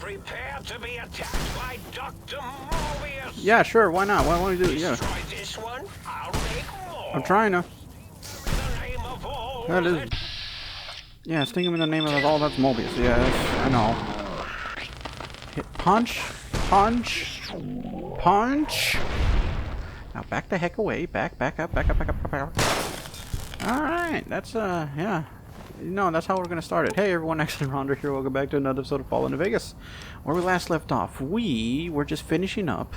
Prepare to be attacked by Dr. Mobius. Yeah, sure. Why not? Why won't you do it? Yeah. Destroy this one, I'll make more. I'm trying to. The name of all That is. Yeah, sting him in the name of all. That's Mobius. Yes, I know. Hit punch, punch, punch. Now back the heck away. Back up, back up, back up, back up. All right, that's yeah. No, that's how we're gonna start it. Hey everyone, Axtin Rounder here. Welcome back to another episode of Fallout New Vegas. Where we last left off, we were just finishing up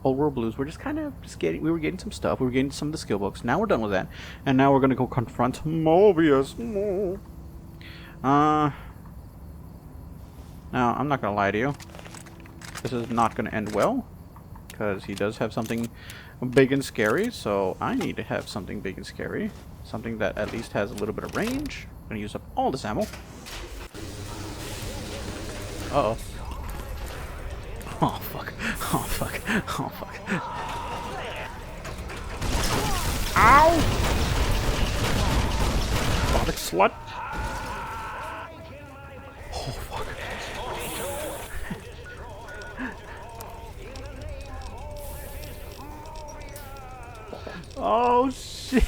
Old World Blues. We're just kind of getting. We were getting some stuff. We were getting some of the skill books. Now we're done with that, and now we're gonna go confront Mobius. Now I'm not gonna lie to you. This is not gonna end well, because he does have something big and scary. So I need to have something big and scary. Something that at least has a little bit of range. I'm gonna use up all this ammo. Uh-oh. Oh, fuck. Oh, fuck. Oh, fuck. Ow! Bother slut. Oh, fuck. Oh, shit.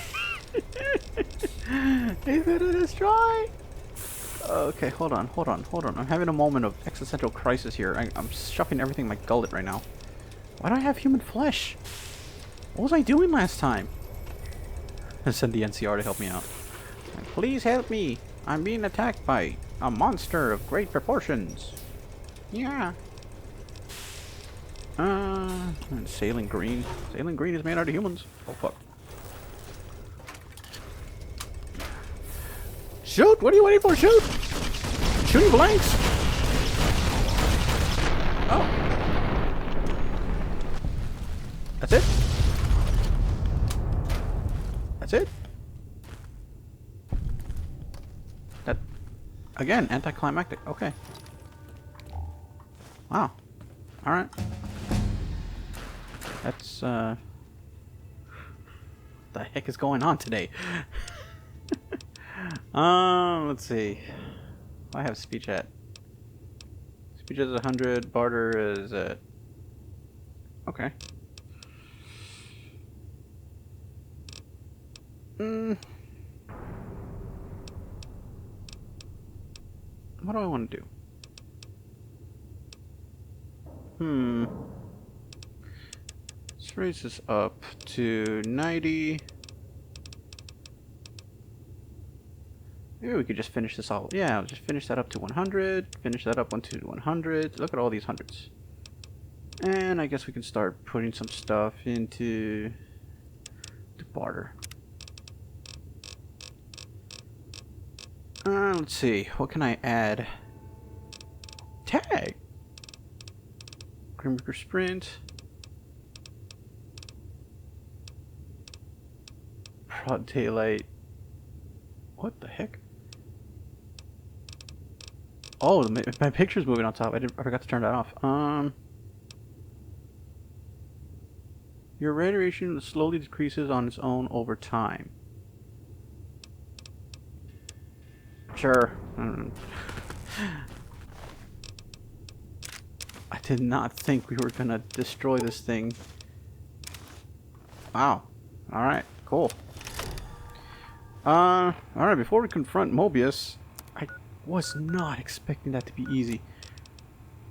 He's gonna destroy. Okay, hold on. I'm having a moment of existential crisis here. I'm shoving everything in my gullet right now. Why do I have human flesh? What was I doing last time? I sent the NCR to help me out. Please help me. I'm being attacked by a monster of great proportions. Yeah. And Sailing Green. Sailing Green is made out of humans. Oh, fuck. Shoot! What are you waiting for? Shoot! Shooting blanks! Oh. That's it? That's it? That... Again, anticlimactic. Okay. Wow. Alright. That's, What the heck is going on today? Let's see. I have speech at. Speech is 100. Barter is at. Okay. What do I want to do? Let's raise this up to 90. Maybe we could just finish this all. Yeah, I'll just finish that up to 100. Finish that up to 100. Look at all these hundreds. And I guess we can start putting some stuff into the barter. Let's see. What can I add? Tag. Grimreaper Sprint. Broad Daylight. What the heck? Oh, my picture's moving on top. I forgot to turn that off. Your radiation slowly decreases on its own over time. Sure. I did not think we were gonna destroy this thing. Wow. Alright, cool. Alright, before we confront Mobius, I was not expecting that to be easy.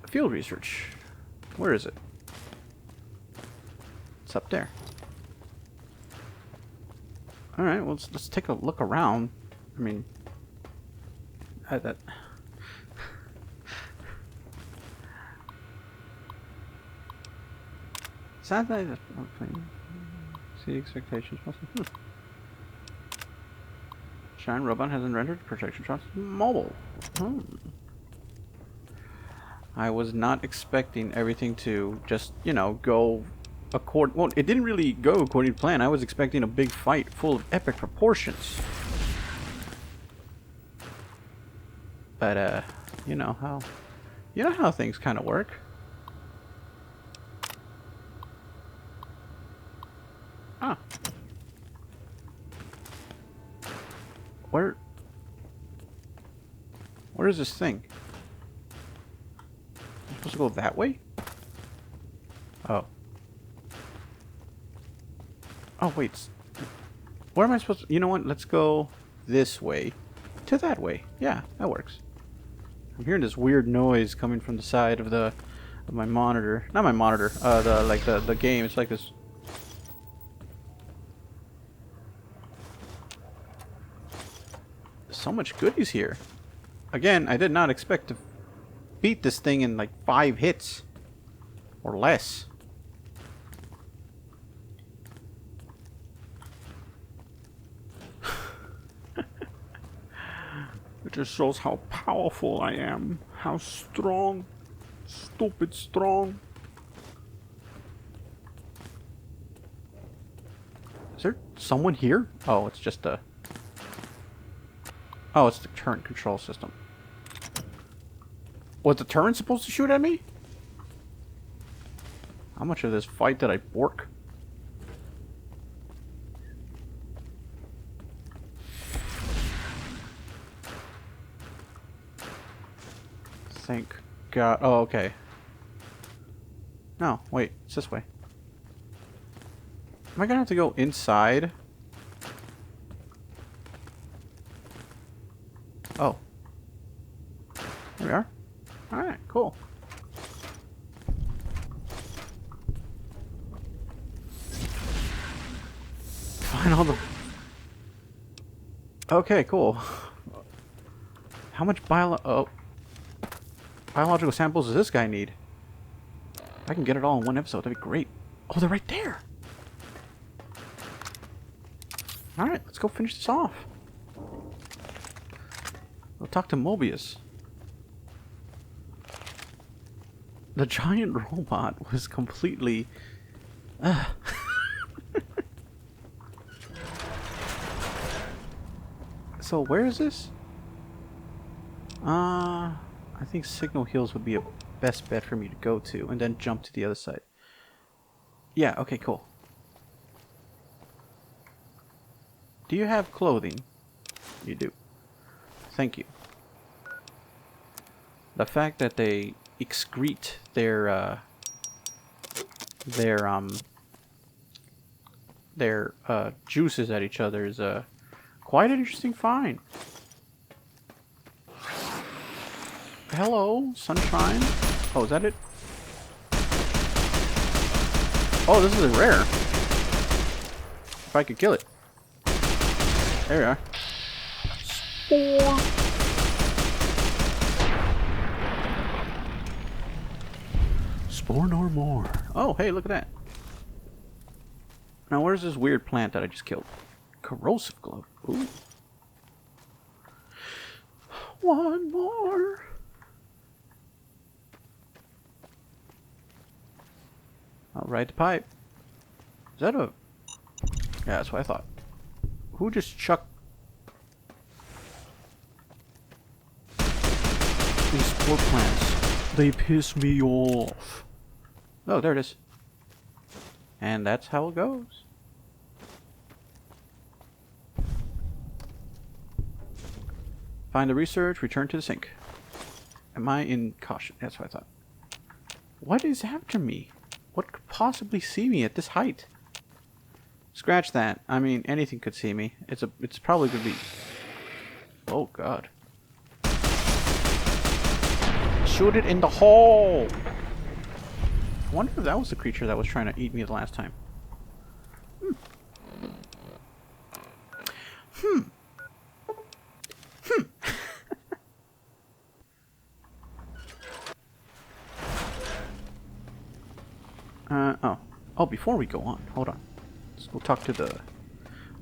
Field research. Where is it? It's up there. Alright, well, let's take a look around. I mean, that... Sadly, see expectations. Shine Robot hasn't rendered protection shots mobile. I was not expecting everything to just, you know, go according. Well, it didn't really go according to plan. I was expecting a big fight full of epic proportions. But you know how things kind of work. Ah. Where is this thing? supposed to go that way? Oh. Oh, wait. Where am I supposed to... You know what? Let's go this way to that way. Yeah, that works. I'm hearing this weird noise coming from the side of the... of my monitor. Not my monitor. The game. It's like this... So much goodies here. Again, I did not expect to beat this thing in like 5 hits. Or less. It just shows how powerful I am. How strong. Stupid strong. Is there someone here? Oh, it's just a... Oh, it's the turret control system. Was the turret supposed to shoot at me? How much of this fight did I bork? Thank God. Oh, okay. No, wait. It's this way. Am I gonna have to go inside? Oh. There we are. Alright, cool. Find all the... Okay, cool. How much biological samples does this guy need? If I can get it all in one episode, that'd be great. Oh, they're right there! Alright, let's go finish this off. We'll talk to Mobius. The giant robot was completely... So, where is this? I think Signal Hills would be a best bet for me to go to, and then jump to the other side. Yeah, okay, cool. Do you have clothing? You do. Thank you. The fact that they excrete their juices at each other is quite an interesting find. Hello, sunshine. Oh, is that it? Oh, this is a rare. If I could kill it. There we are. Spore. Spore nor more. Oh, hey, look at that. Now, where's this weird plant that I just killed? Corrosive glove. Ooh. One more. I'll ride the pipe. Is that a... Yeah, that's what I thought. Who just chucked... These spore plants. They piss me off. Oh, there it is. And that's how it goes. Find the research, return to the sink. Am I in caution? That's what I thought. What is after me? What could possibly see me at this height? Scratch that. I mean, anything could see me. It's probably gonna be... Oh, God. Shoot it in the hole! I wonder if that was the creature that was trying to eat me the last time. Oh, before we go on, hold on. Let's go talk to the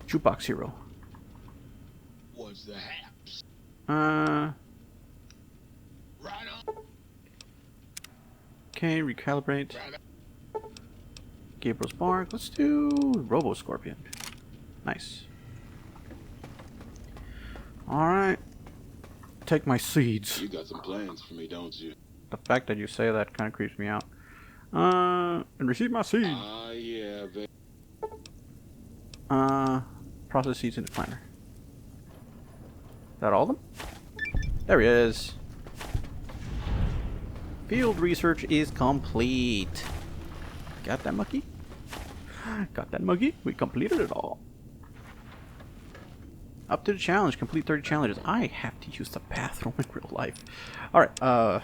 jukebox hero. What's the haps? Right on. Okay, recalibrate. Gabriel's Bark. Let's do Robo Scorpion. Nice. Alright. Take my seeds. You got some plans for me, don't you? The fact that you say that kind of creeps me out. And receive my seed. Yeah, process seeds in the planter. Is that all of them? There he is. Field research is complete. Got that, monkey? Got that, monkey? We completed it all. Up to the challenge. Complete 30 challenges. I have to use the bathroom in real life. Alright, let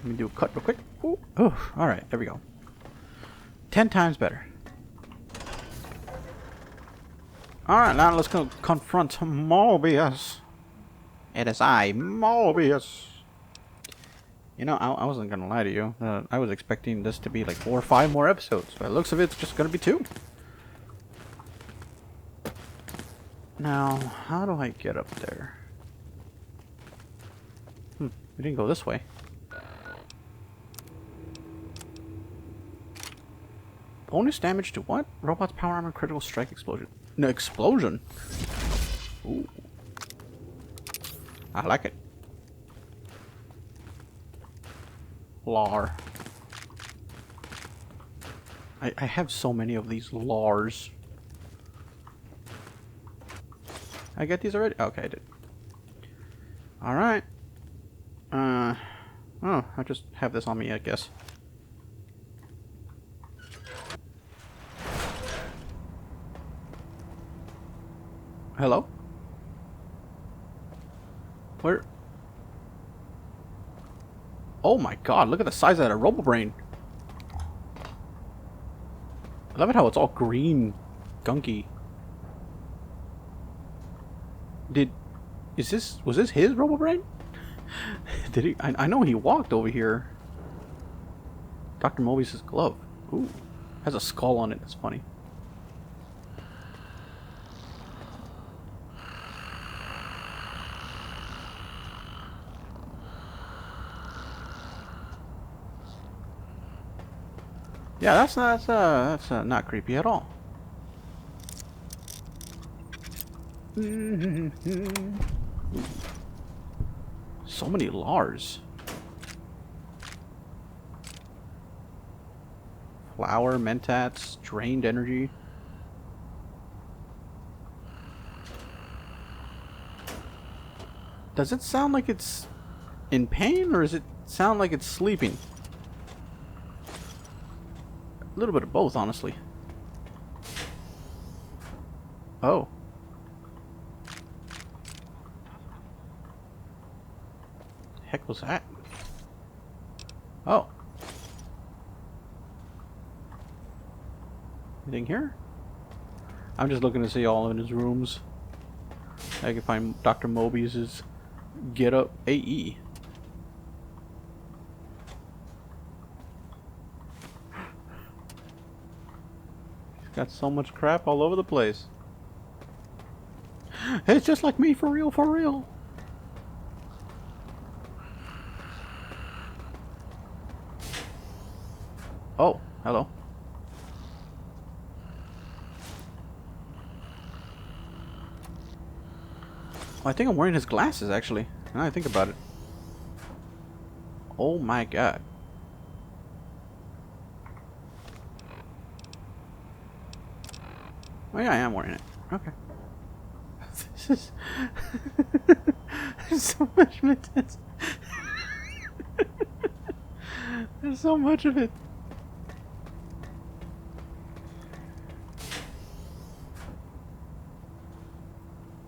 me do a cut real quick. Ooh. Oh, alright, there we go. 10 times better. Alright, now let's go confront Mobius. It is I, Mobius. You know, I wasn't gonna lie to you. I was expecting this to be like 4 or 5 more episodes. By the looks of it, it's just gonna be 2. Now, how do I get up there? We didn't go this way. Bonus damage to what? Robot's power armor critical strike explosion. No, explosion? Ooh. I like it. Lar. I have so many of these Lars. I get these already? Okay, I did. Alright. Oh, I just have this on me, I guess. Hello? Where? Oh my god, look at the size of that RoboBrain. I love it how it's all green, gunky. Was this his RoboBrain? Did he? I know he walked over here. Dr. Mobius' glove. Ooh, has a skull on it. That's funny. Yeah, that's not creepy at all. So many Lars. Flower, mentats, drained energy. Does it sound like it's in pain, or does it sound like it's sleeping? A little bit of both, honestly. Oh. The heck was that? Oh. Anything here? I'm just looking to see all in his rooms. I can find Dr. Mobius's Get Up AE. Got so much crap all over the place. It's just like me, for real, for real. Oh, hello. Oh, I think I'm wearing his glasses, actually. Now I think about it. Oh my god. Oh yeah, I am wearing it. Okay. This is... There's so much of it. There's so much of it.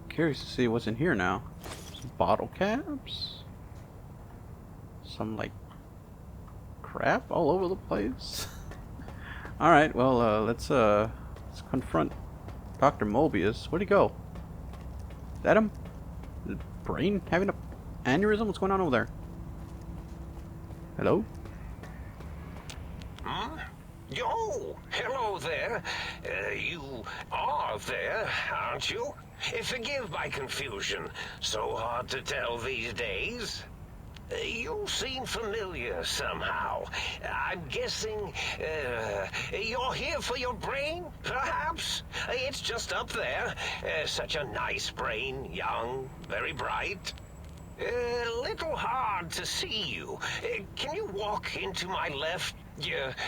Curious to see what's in here now. Some bottle caps. Some, like, crap all over the place. Alright, well, let's confront Dr. Mobius. Where'd he go? Is that him? His brain having a aneurysm? What's going on over there? Hello? Oh, hello there. You are there, aren't you? Forgive my confusion. So hard to tell these days. You seem familiar somehow. I'm guessing you're here for your brain, perhaps? It's just up there. Such a nice brain, young, very bright. A little hard to see you. Can you walk into my left,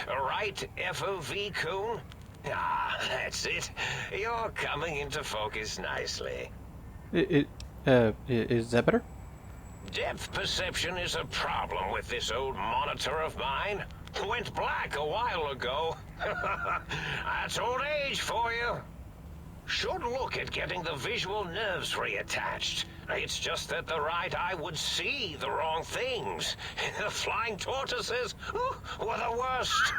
right FOV cone? Ah, that's it. You're coming into focus nicely. Is that better? Depth perception is a problem with this old monitor of mine. Went black a while ago. That's old age for you. Should look at getting the visual nerves reattached. It's just that the right eye would see the wrong things. The flying tortoises were the worst.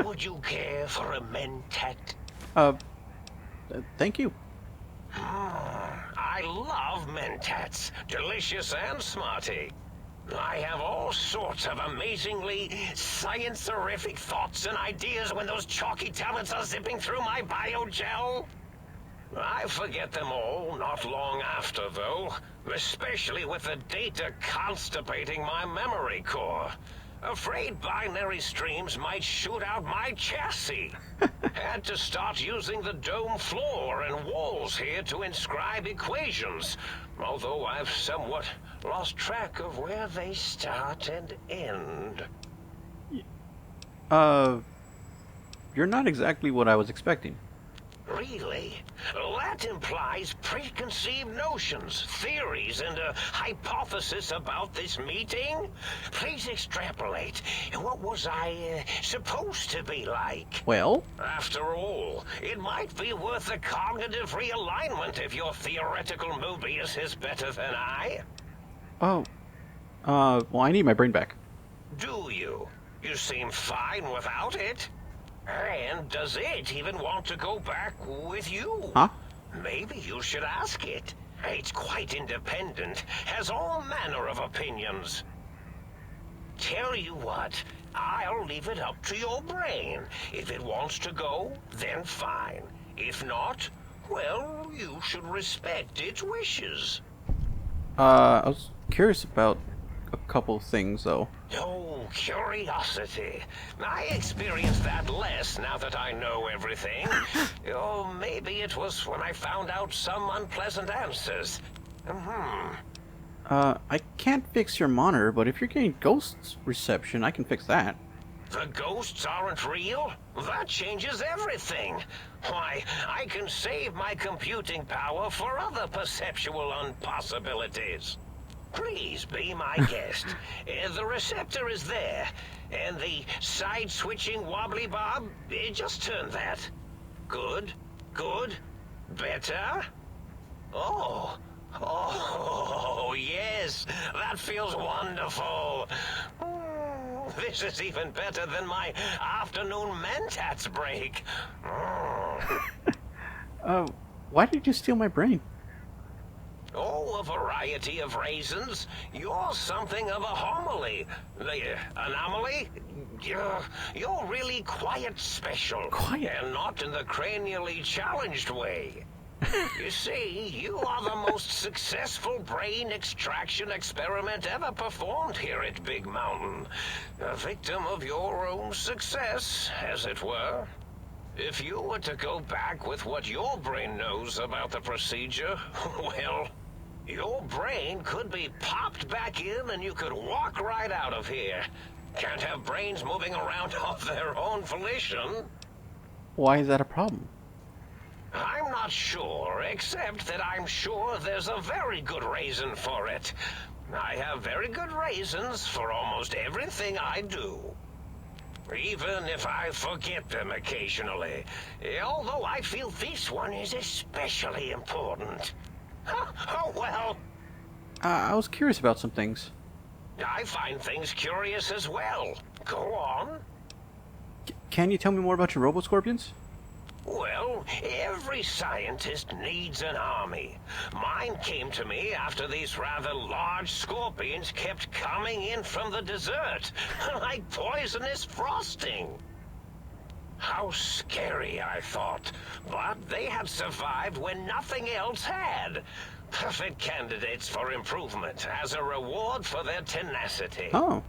Would you care for a mentat? Thank you. I love mentats. Delicious and smarty. I have all sorts of amazingly science-erific thoughts and ideas when those chalky talents are zipping through my biogel. I forget them all not long after, though, especially with the data constipating my memory core. Afraid binary streams might shoot out my chassis. Had to start using the dome floor and walls here to inscribe equations, although I've somewhat lost track of where they start and end. You're not exactly what I was expecting. Really? That implies preconceived notions, theories, and a hypothesis about this meeting? Please extrapolate. What was I supposed to be like? Well? After all, it might be worth a cognitive realignment if your theoretical Mobius is better than I. Oh. Well, I need my brain back. Do you? You seem fine without it. And does it even want to go back with you? Huh? Maybe you should ask it. It's quite independent, has all manner of opinions. Tell you what, I'll leave it up to your brain. If it wants to go, then fine. If not, well, you should respect its wishes. I was curious about a couple things, though. Oh, curiosity. I experience that less now that I know everything. Oh, maybe it was when I found out some unpleasant answers. I can't fix your monitor, but if you're getting ghost reception, I can fix that. The ghosts aren't real? That changes everything. Why, I can save my computing power for other perceptual impossibilities. Please be my guest. The receptor is there, and the side-switching wobbly bob, just turn that. Good, good, better. Oh, yes, that feels wonderful. This is even better than my afternoon mentats break. Why did you steal my brain? Oh, a variety of reasons. You're something of a homily. Anomaly? You're really quite special. Quiet? And not in the cranially challenged way. You see, you are the most successful brain extraction experiment ever performed here at Big Mountain. A victim of your own success, as it were. If you were to go back with what your brain knows about the procedure, well, your brain could be popped back in and you could walk right out of here. Can't have brains moving around of their own volition. Why is that a problem? I'm not sure, except that I'm sure there's a very good reason for it. I have very good reasons for almost everything I do. Even if I forget them occasionally. Although I feel this one is especially important. Oh, well. I was curious about some things. I find things curious as well. Go on. Can you tell me more about your robo-scorpions? Well, every scientist needs an army. Mine came to me after these rather large scorpions kept coming in from the desert, like poisonous frosting. How scary, I thought. But they had survived when nothing else had. Perfect candidates for improvement as a reward for their tenacity. Oh.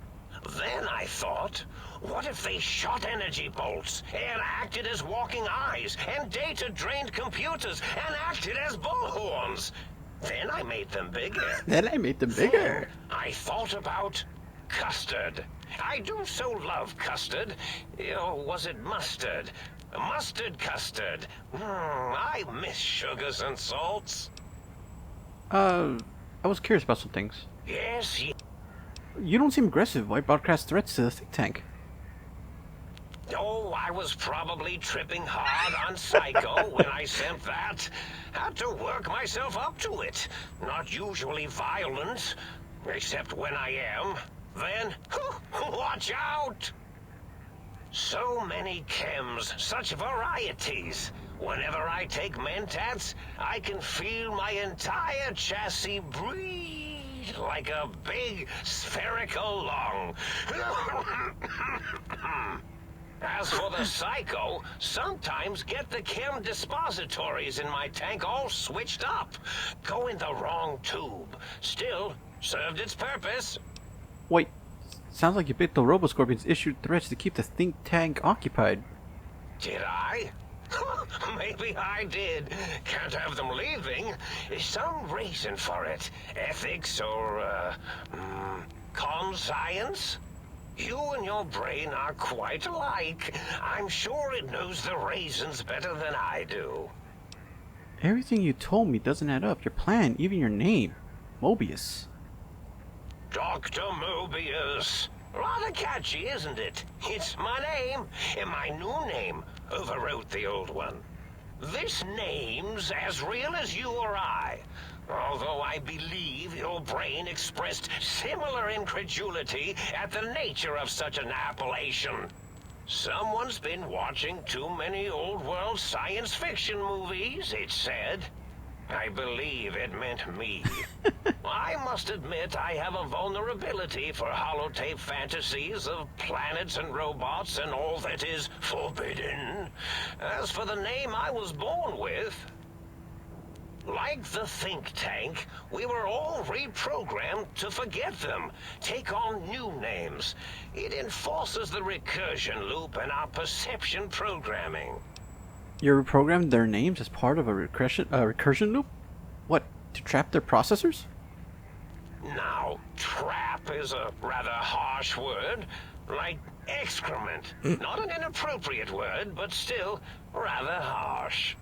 Then I thought, what if they shot energy bolts and acted as walking eyes and data-drained computers and acted as bullhorns? Then I made them bigger. Bigger. I thought about custard. I do so love custard. Or was it mustard? Mustard custard. I miss sugars and salts. I was curious about some things. Yes, You don't seem aggressive. Why broadcast threats to the think tank? oh, I was probably tripping hard on Psycho when I sent that. Had to work myself up to it. Not usually violent, except when I am. Then, watch out! So many chems, such varieties. Whenever I take mentats, I can feel my entire chassis breathe like a big spherical lung. As for the Psycho, sometimes get the chem dispositories in my tank all switched up. Go in the wrong tube. Still, served its purpose. Wait, sounds like you bit the Roboscorpions issued threats to keep the think tank occupied. Did I? Maybe I did. Can't have them leaving. Some reason for it. Ethics or, conscience? You and your brain are quite alike. I'm sure it knows the reasons better than I do. Everything you told me doesn't add up. Your plan, even your name. Mobius. Dr. Mobius. Rather catchy, isn't it? It's my name, and my new name overwrote the old one. This name's as real as you or I. Although I believe your brain expressed similar incredulity at the nature of such an appellation. Someone's been watching too many old-world science fiction movies, it said. I believe it meant me. I must admit I have a vulnerability for holotape fantasies of planets and robots and all that is forbidden. As for the name I was born with, like the think tank, we were all reprogrammed to forget them, take on new names. It enforces the recursion loop in our perception programming. You reprogrammed their names as part of a recursion loop? What, to trap their processors? Now, trap is a rather harsh word, like excrement. Not an inappropriate word, but still rather harsh.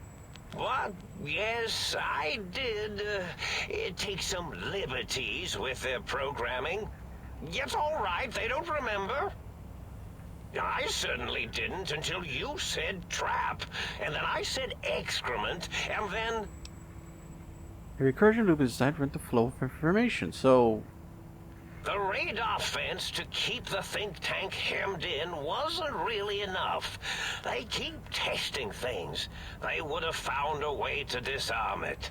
But, yes, I did take some liberties with their programming. It's all right, they don't remember. I certainly didn't until you said trap, and then I said excrement, and then... A recursion loop is designed to prevent the flow of information, so... The radar fence to keep the think tank hemmed in wasn't really enough. They keep testing things. They would have found a way to disarm it.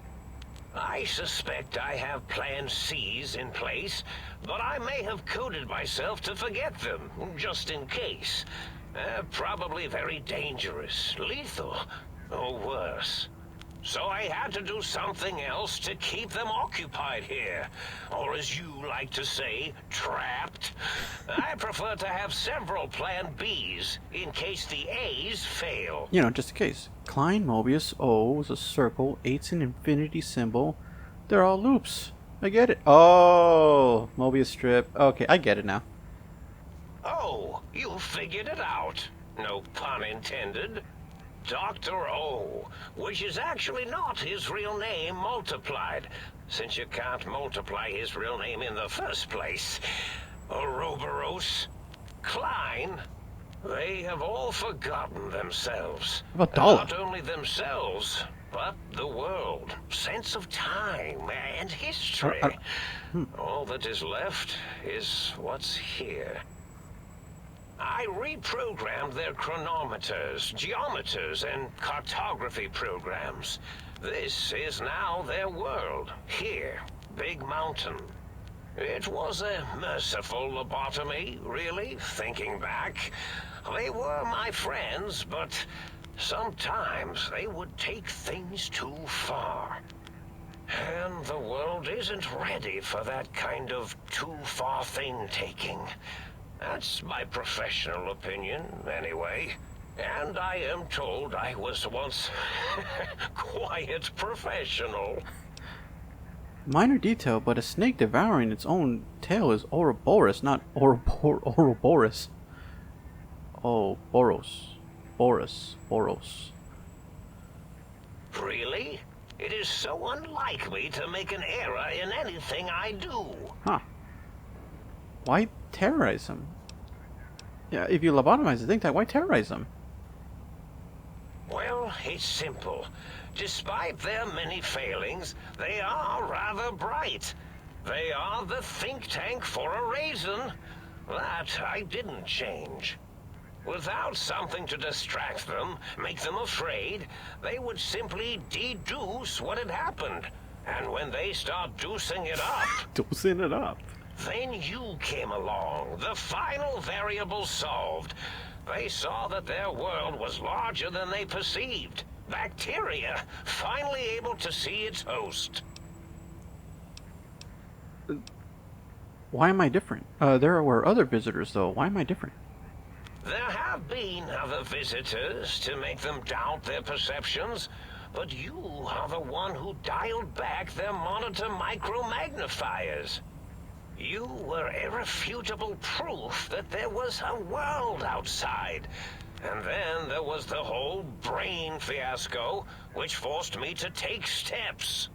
I suspect I have Plan C's in place, but I may have coded myself to forget them, just in case. Probably very dangerous, lethal, or worse. So I had to do something else to keep them occupied here. Or as you like to say, trapped. I prefer to have several Plan B's in case the A's fail. You know, just in case. Klein, Mobius, O is a circle, 8's an infinity symbol. They're all loops. I get it. Oh, Mobius strip. Okay, I get it now. Oh, you figured it out. No pun intended. Dr. O, which is actually not his real name multiplied, since you can't multiply his real name in the first place. Ouroboros, Klein, they have all forgotten themselves. What about Dollar? Not only themselves, but the world, sense of time and history. All that is left is what's here. I reprogrammed their chronometers, geometers, and cartography programs. This is now their world, here, Big Mountain. It was a merciful lobotomy, really, thinking back. They were my friends, but sometimes they would take things too far. And the world isn't ready for that kind of too-far thing-taking. That's my professional opinion, anyway. And I am told I was once quite professional. Minor detail, but a snake devouring its own tail is Ouroboros, not Ouroboros. Oh, Boros. Boros. Really? It is so unlike me to make an error in anything I do. Huh. Why terrorize them? Yeah, if you lobotomize the think tank, why terrorize them? Well, it's simple. Despite their many failings, they are rather bright. They are the think tank for a reason. That I didn't change. Without something to distract them, make them afraid, they would simply deduce what had happened. And when they start deucing it up... Deucing it up? Then you came along, the final variable solved. They saw that their world was larger than they perceived. Bacteria, finally able to see its host. Why am I different? There were other visitors, though. Why am I different? There have been other visitors to make them doubt their perceptions, but you are the one who dialed back their monitor micromagnifiers. You were irrefutable proof that there was a world outside. And then there was the whole brain fiasco, which forced me to take steps.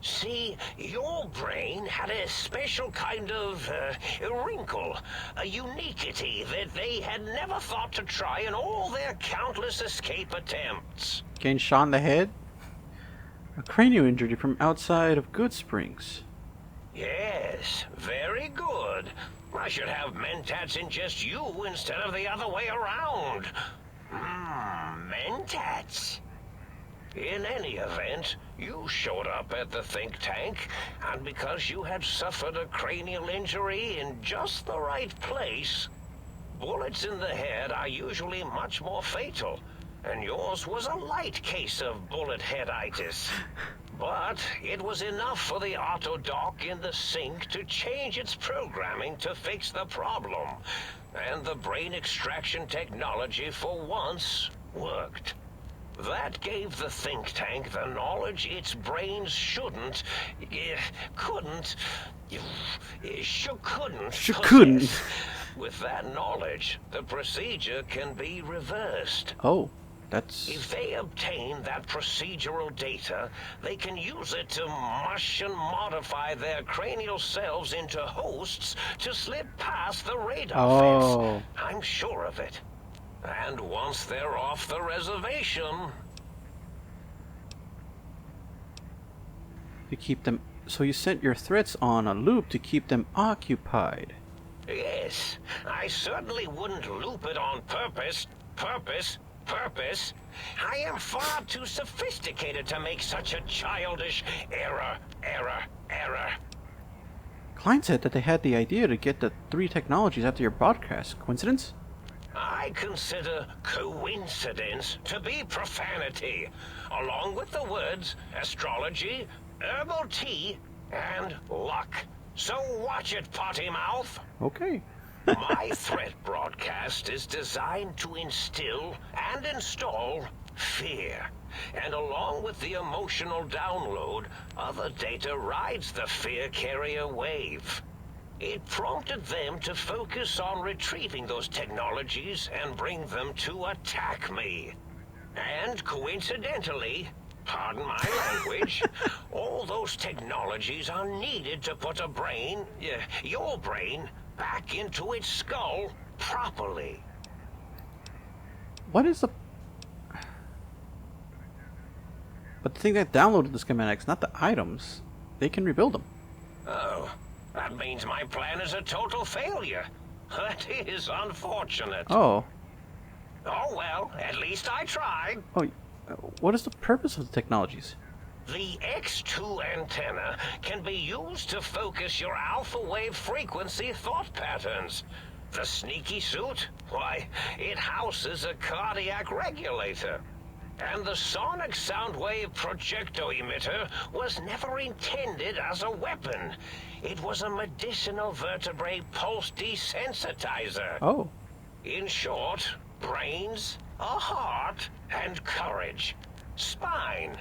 See, your brain had a special kind of wrinkle, a uniquity that they had never thought to try in all their countless escape attempts. Getting shot in the head? A cranial injury from outside of Good Springs. Yes, very good. I should have mentats in just you instead of the other way around. Mentats. In any event, you showed up at the think tank, and because you had suffered a cranial injury in just the right place, bullets in the head are usually much more fatal, and yours was a light case of bullet headitis. But it was enough for the autodock in the sink to change its programming to fix the problem, and the brain extraction technology for once worked. That gave the think tank the knowledge its brains couldn't possess. With that knowledge, the procedure can be reversed. Oh, that's... If they obtain that procedural data, they can use it to mush and modify their cranial cells into hosts to slip past the radar fence. I'm sure of it. And once they're off the reservation... To keep them... So you sent your threats on a loop to keep them occupied. Yes, I certainly wouldn't loop it on purpose. I am far too sophisticated to make such a childish error. Klein said that they had the idea to get the 3 technologies after your broadcast. Coincidence? I consider coincidence to be profanity, along with the words astrology, herbal tea, and luck. So watch it, potty mouth. Okay. My threat broadcast is designed to instill and install fear. And along with the emotional download, other data rides the fear carrier wave. It prompted them to focus on retrieving those technologies and bring them to attack me. And coincidentally, pardon my language, all those technologies are needed to put a brain, your brain, back into its skull properly. What is the... But the thing that downloaded the schematics, not the items. They can rebuild them. Oh, that means my plan is a total failure. That is unfortunate. Oh. Oh well, at least I tried. Oh, what is the purpose of the technologies? The X2 antenna can be used to focus your alpha wave frequency thought patterns. The sneaky suit? Why, it houses a cardiac regulator. And the sonic sound wave projecto emitter was never intended as a weapon. It was a medicinal vertebrae pulse desensitizer. Oh. In short, brains, a heart, and courage. Spine.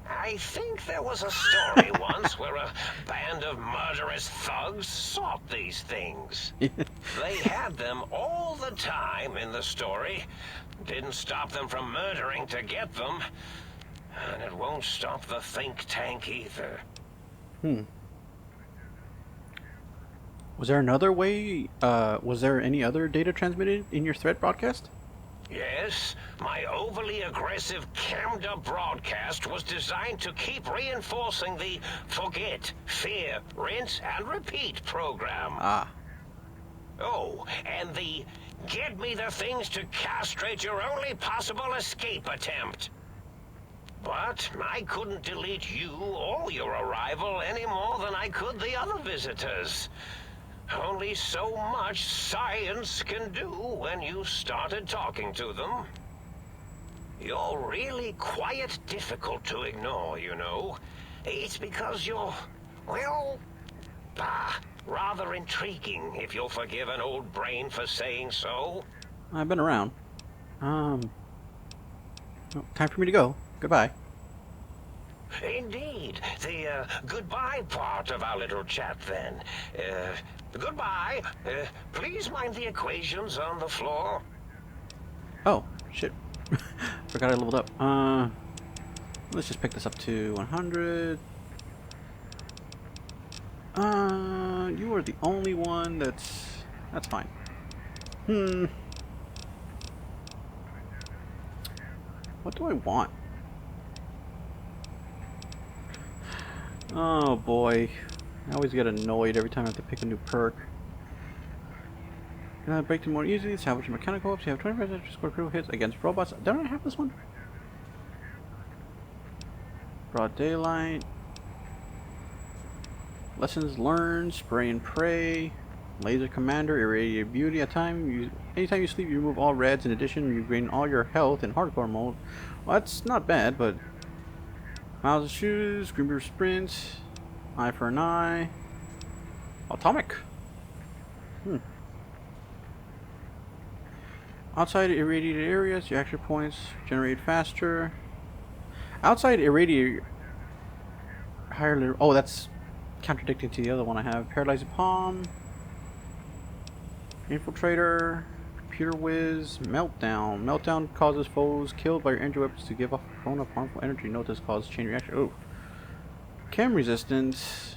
I think there was a story once where a band of murderous thugs sought these things. They had them all the time in the story. Didn't stop them from murdering to get them. And it won't stop the think tank either. Was there another way? Was there any other data transmitted in your threat broadcast? Yes, my overly aggressive cammed up broadcast was designed to keep reinforcing the forget, fear, rinse, and repeat program. Ah. Oh, and the get me the things to castrate your only possible escape attempt. But I couldn't delete you or your arrival any more than I could the other visitors. Only so much science can do when you started talking to them. You're really quite difficult to ignore, you know. It's because you're, well, rather intriguing, if you'll forgive an old brain for saying so. I've been around. Oh, time for me to go. Goodbye. Indeed. The goodbye part of our little chat, then. Goodbye. Please mind the equations on the floor. Oh, shit. Forgot I leveled up. Let's just pick this up to 100. You are the only one that's fine. What do I want? Oh boy. I always get annoyed every time I have to pick a new perk. Break them more easily, salvage your mechanical ops, you have 20% to score critical hits against robots. Don't I have this one? Broad daylight. Lessons learned, spray and pray. Laser commander, irradiated beauty. Anytime you sleep, you remove all reds. In addition, you gain all your health in hardcore mode. Well, that's not bad, but miles of shoes, green beer sprint, eye for an eye, atomic. Outside irradiated areas, your action points generate faster. Outside irradiated higher. Oh, that's contradicting to the other one I have. Paralyzing palm, infiltrator, computer whiz, meltdown. Meltdown causes foes killed by your energy weapons to give off a cone of harmful energy. Note this causes chain reaction. Oh. Chem resistance,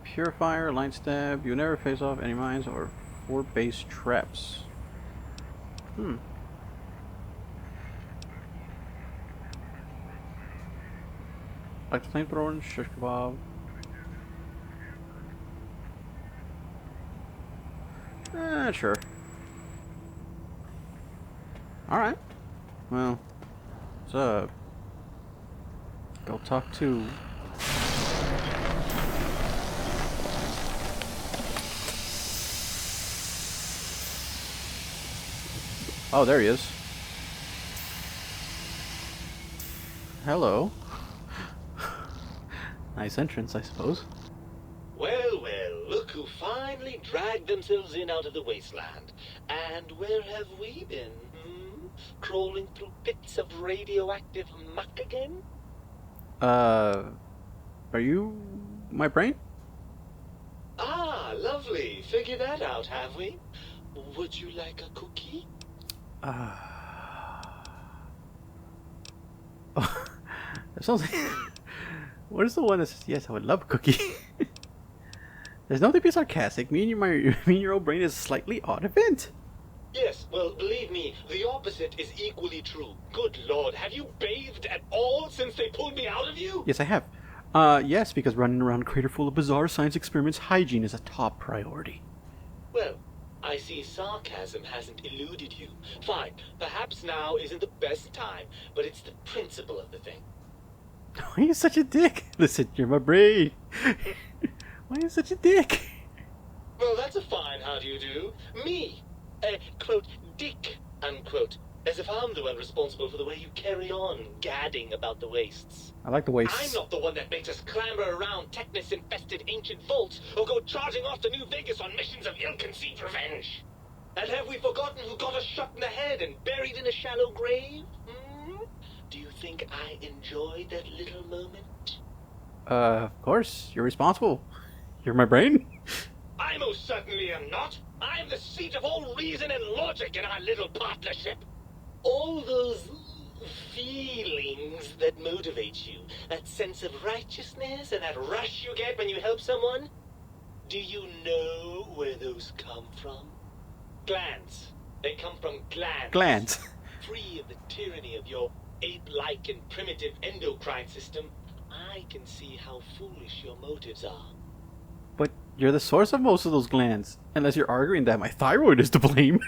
purifier, line stab. You never face off any mines or 4 base traps. Like the flamethrower and shish kebab. Sure. Alright. Well, what's up? Go talk to... Oh, there he is. Hello. Nice entrance, I suppose. Well, well, look who finally dragged themselves in out of the wasteland. And where have we been? Crawling through pits of radioactive muck again? Are you my brain? Ah, lovely. Figured that out, have we? Would you like a cookie? That sounds like... What is the one that says, yes, I would love a cookie? There's nothing to be sarcastic. Me and your old brain is a slightly odd event. Yes, well, believe me, the opposite is equally true. Good lord, have you bathed at all since they pulled me out of you? Yes, I have. Yes, because running around a crater full of bizarre science experiments, hygiene is a top priority. Well, I see sarcasm hasn't eluded you. Fine, perhaps now isn't the best time, but it's the principle of the thing. Why are you such a dick? Listen, you're my brain. Why are you such a dick? Well, that's a fine how do you do. Me, a, quote, dick, unquote. As if I'm the one responsible for the way you carry on gadding about the wastes. I like the wastes. I'm not the one that makes us clamber around Technus-infested ancient vaults or go charging off to New Vegas on missions of ill-conceived revenge. And have we forgotten who got us shot in the head and buried in a shallow grave? Do you think I enjoyed that little moment? Of course. You're responsible. You're my brain. I most certainly am not. I'm the seat of all reason and logic in our little partnership. All those feelings that motivate you. That sense of righteousness and that rush you get when you help someone. Do you know where those come from? Glands. They come from glands. Glands. Free of the tyranny of your ape-like and primitive endocrine system, I can see how foolish your motives are. But you're the source of most of those glands. Unless you're arguing that my thyroid is to blame.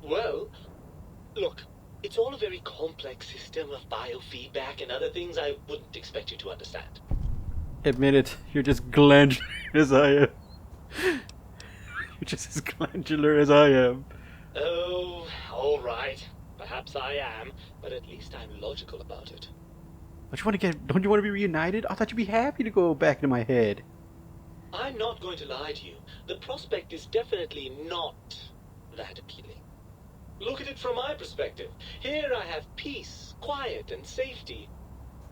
Well, look, it's all a very complex system of biofeedback and other things I wouldn't expect you to understand. Admit it, you're just glandular as I am. You're just as glandular as I am. Oh, all right. Perhaps I am, but at least I'm logical about it. Don't you want to be reunited? I thought you'd be happy to go back into my head. I'm not going to lie to you. The prospect is definitely not that appealing. Look at it from my perspective. Here I have peace, quiet, and safety.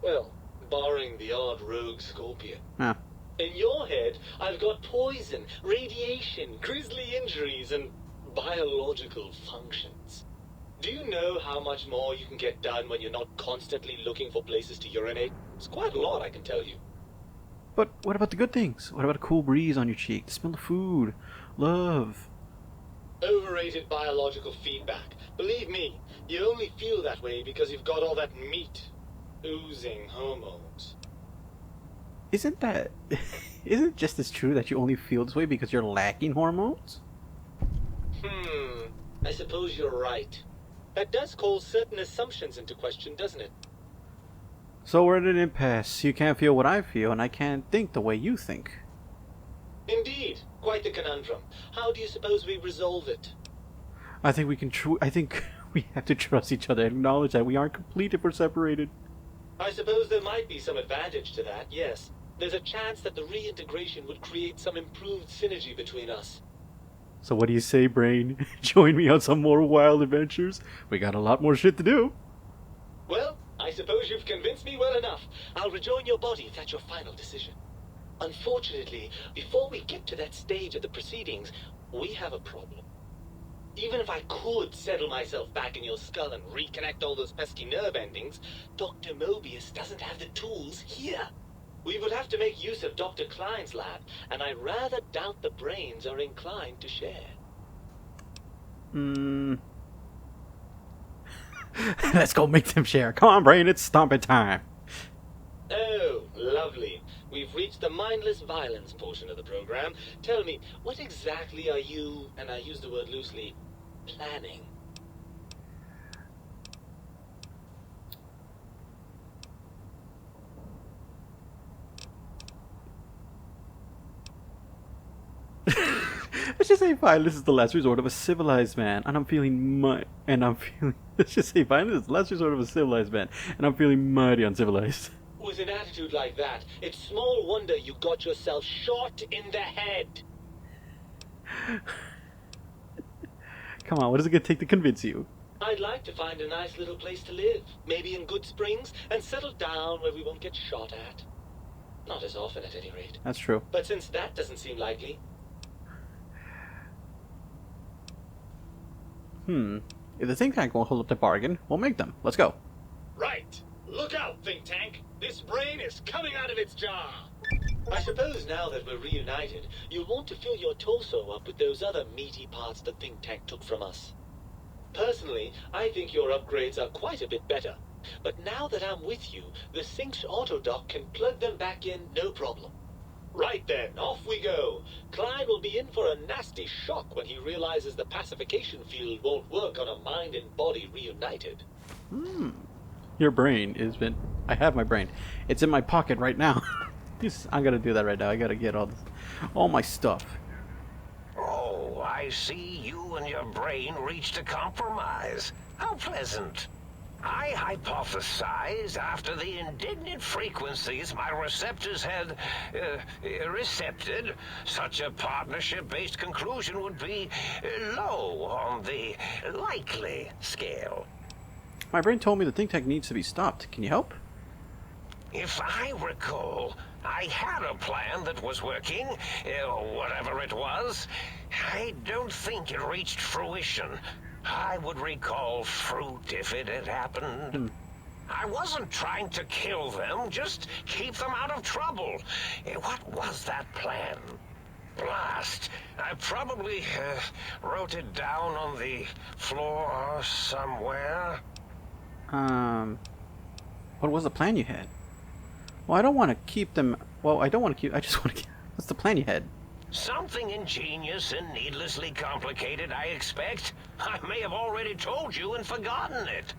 Well, barring the odd rogue scorpion. Ah. In your head, I've got poison, radiation, grisly injuries, and biological functions. Do you know how much more you can get done when you're not constantly looking for places to urinate? It's quite a lot, I can tell you. But what about the good things? What about a cool breeze on your cheek, the smell of food, love? Overrated biological feedback. Believe me, you only feel that way because you've got all that meat. Oozing hormones. Isn't it just as true that you only feel this way because you're lacking hormones? I suppose you're right. That does call certain assumptions into question, doesn't it? So we're at an impasse. You can't feel what I feel, and I can't think the way you think. Indeed. Quite the conundrum. How do you suppose we resolve it? I think we have to trust each other and acknowledge that we aren't complete if we're separated. I suppose there might be some advantage to that, yes. There's a chance that the reintegration would create some improved synergy between us. So what do you say, Brain? Join me on some more wild adventures? We got a lot more shit to do. Well, I suppose you've convinced me well enough. I'll rejoin your body if that's your final decision. Unfortunately, before we get to that stage of the proceedings, we have a problem. Even if I could settle myself back in your skull and reconnect all those pesky nerve endings, Dr. Mobius doesn't have the tools here. We would have to make use of Dr. Klein's lab, and I rather doubt the brains are inclined to share. Let's go make them share. Come on, Brain, it's stomping time. Oh, lovely. We've reached the mindless violence portion of the program. Tell me, what exactly are you, and I use the word loosely, planning? Let's just say violence is the last resort of a civilized man, and I'm feeling let's just say violence is the last resort of a civilized man, and I'm feeling mighty uncivilized. With an attitude like that, it's small wonder you got yourself shot in the head. Come on, what is it gonna take to convince you? I'd like to find a nice little place to live, maybe in Good Springs, and settle down where we won't get shot at. Not as often, at any rate. That's true. But since that doesn't seem likely... If the think tank won't hold up the bargain, we'll make them. Let's go. Right. Look out, think tank. This brain is coming out of its jar. I suppose now that we're reunited, you'll want to fill your torso up with those other meaty parts the think tank took from us. Personally, I think your upgrades are quite a bit better. But now that I'm with you, the Sync's autodock can plug them back in no problem. Right then, off we go. Klein will be in for a nasty shock when he realizes the pacification field won't work on a mind and body reunited. Your brain is been... I have my brain. It's in my pocket right now. I'm gonna do that right now. I gotta get all my stuff. Oh, I see you and your brain reached a compromise. How pleasant. I hypothesized after the indignant frequencies my receptors had recepted, such a partnership-based conclusion would be low on the likely scale. My brain told me the think tank needs to be stopped. Can you help? If I recall, I had a plan that was working, whatever it was. I don't think it reached fruition. I would recall fruit if it had happened. I wasn't trying to kill them, just keep them out of trouble. What was that plan? Blast. I probably wrote it down on the floor somewhere. What was the plan you had? Well, I don't want to keep them... Well, I don't want to keep... I just want to keep... What's the plan you had? Something ingenious and needlessly complicated, I expect. I may have already told you and forgotten it.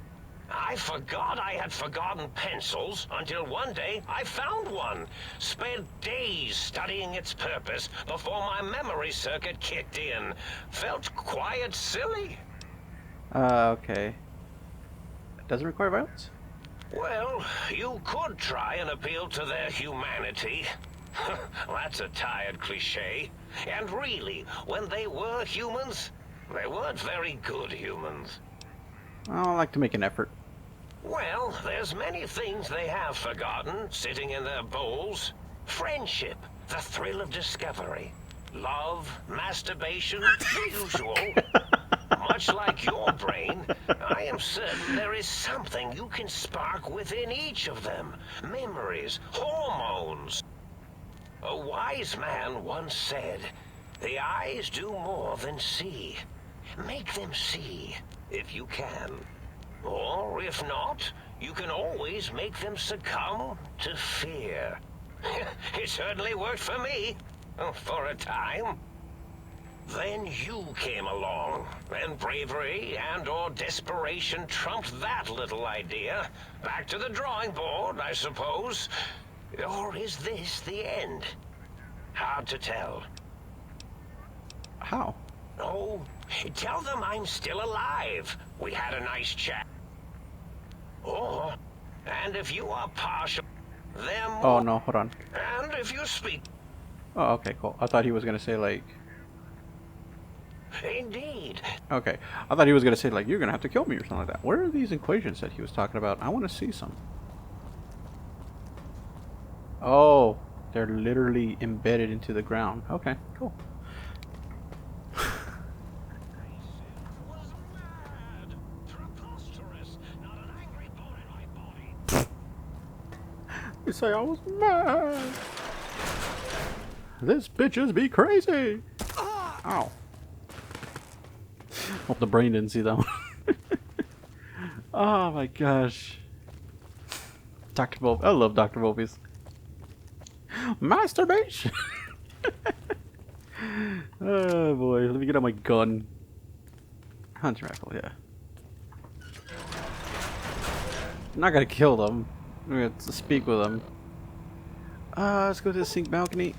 I forgot I had forgotten pencils until one day I found one. Spent days studying its purpose before my memory circuit kicked in. Felt quiet silly. Okay. Doesn't require violence? Well, you could try and appeal to their humanity. That's a tired cliche. And really, when they were humans, they weren't very good humans. I like to make an effort. Well, there's many things they have forgotten, sitting in their bowls. Friendship, the thrill of discovery, love, masturbation, the usual. Much like your brain, I am certain there is something you can spark within each of them. Memories, hormones. A wise man once said, "The eyes do more than see. Make them see, if you can. Or, if not, you can always make them succumb to fear." It certainly worked for me, for a time. Then you came along, and bravery and/or desperation trumped that little idea. Back to the drawing board, I suppose. Or is this the end? Hard to tell. How? Oh, tell them I'm still alive. We had a nice chat. Or, and if you are partial, them. Oh, no, hold on. And if you speak. Oh, okay, cool. I thought he was gonna say, like... Indeed. Okay. I thought he was gonna say, like, you're gonna have to kill me or something like that. Where are these equations that he was talking about? I want to see some. Oh, they're literally embedded into the ground. Okay, cool. You say I was mad. This bitches be crazy. Ow. Hope the brain didn't see that one. Oh my gosh. Dr. Volpe. I love Dr. Volpe's. Masturbation. Oh boy, let me get out my gun. Hunter rifle, yeah. I'm not gonna kill them. I'm gonna speak with them. Let's go to the sink balcony.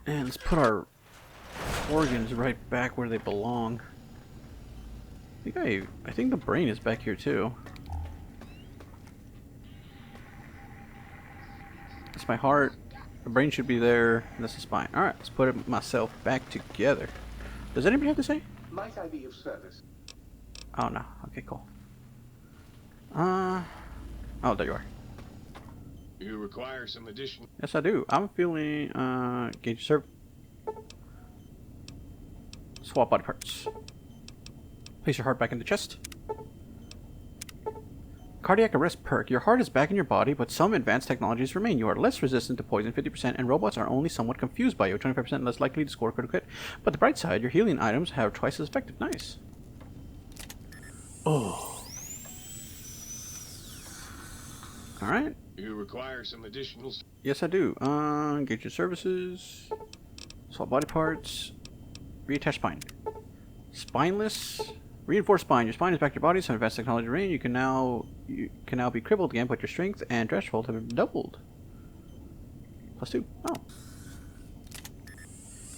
And let's put our organs right back where they belong. I think the brain is back here too. That's my heart. The brain should be there. And that's the spine. Alright, let's put it myself back together. Does anybody have to say? Might I be of service? Oh no. Okay, cool. Oh, there you are. You require some additional. Yes, I do. I'm feeling, gauge serve. Swap body parts. Place your heart back in the chest. Cardiac arrest perk. Your heart is back in your body, but some advanced technologies remain. You are less resistant to poison, 50%, and robots are only somewhat confused by you, 25% less likely to score critical hit. But the bright side, your healing items have twice as effective. Nice. Oh. Alright. You require some additional. Yes, I do. Engage your services. Swap body parts. Reattach spine. Spineless. Reinforced spine. Your spine is back to your body, some advanced technology remain. You can now be crippled again, but your strength and threshold have been doubled. +2. Oh.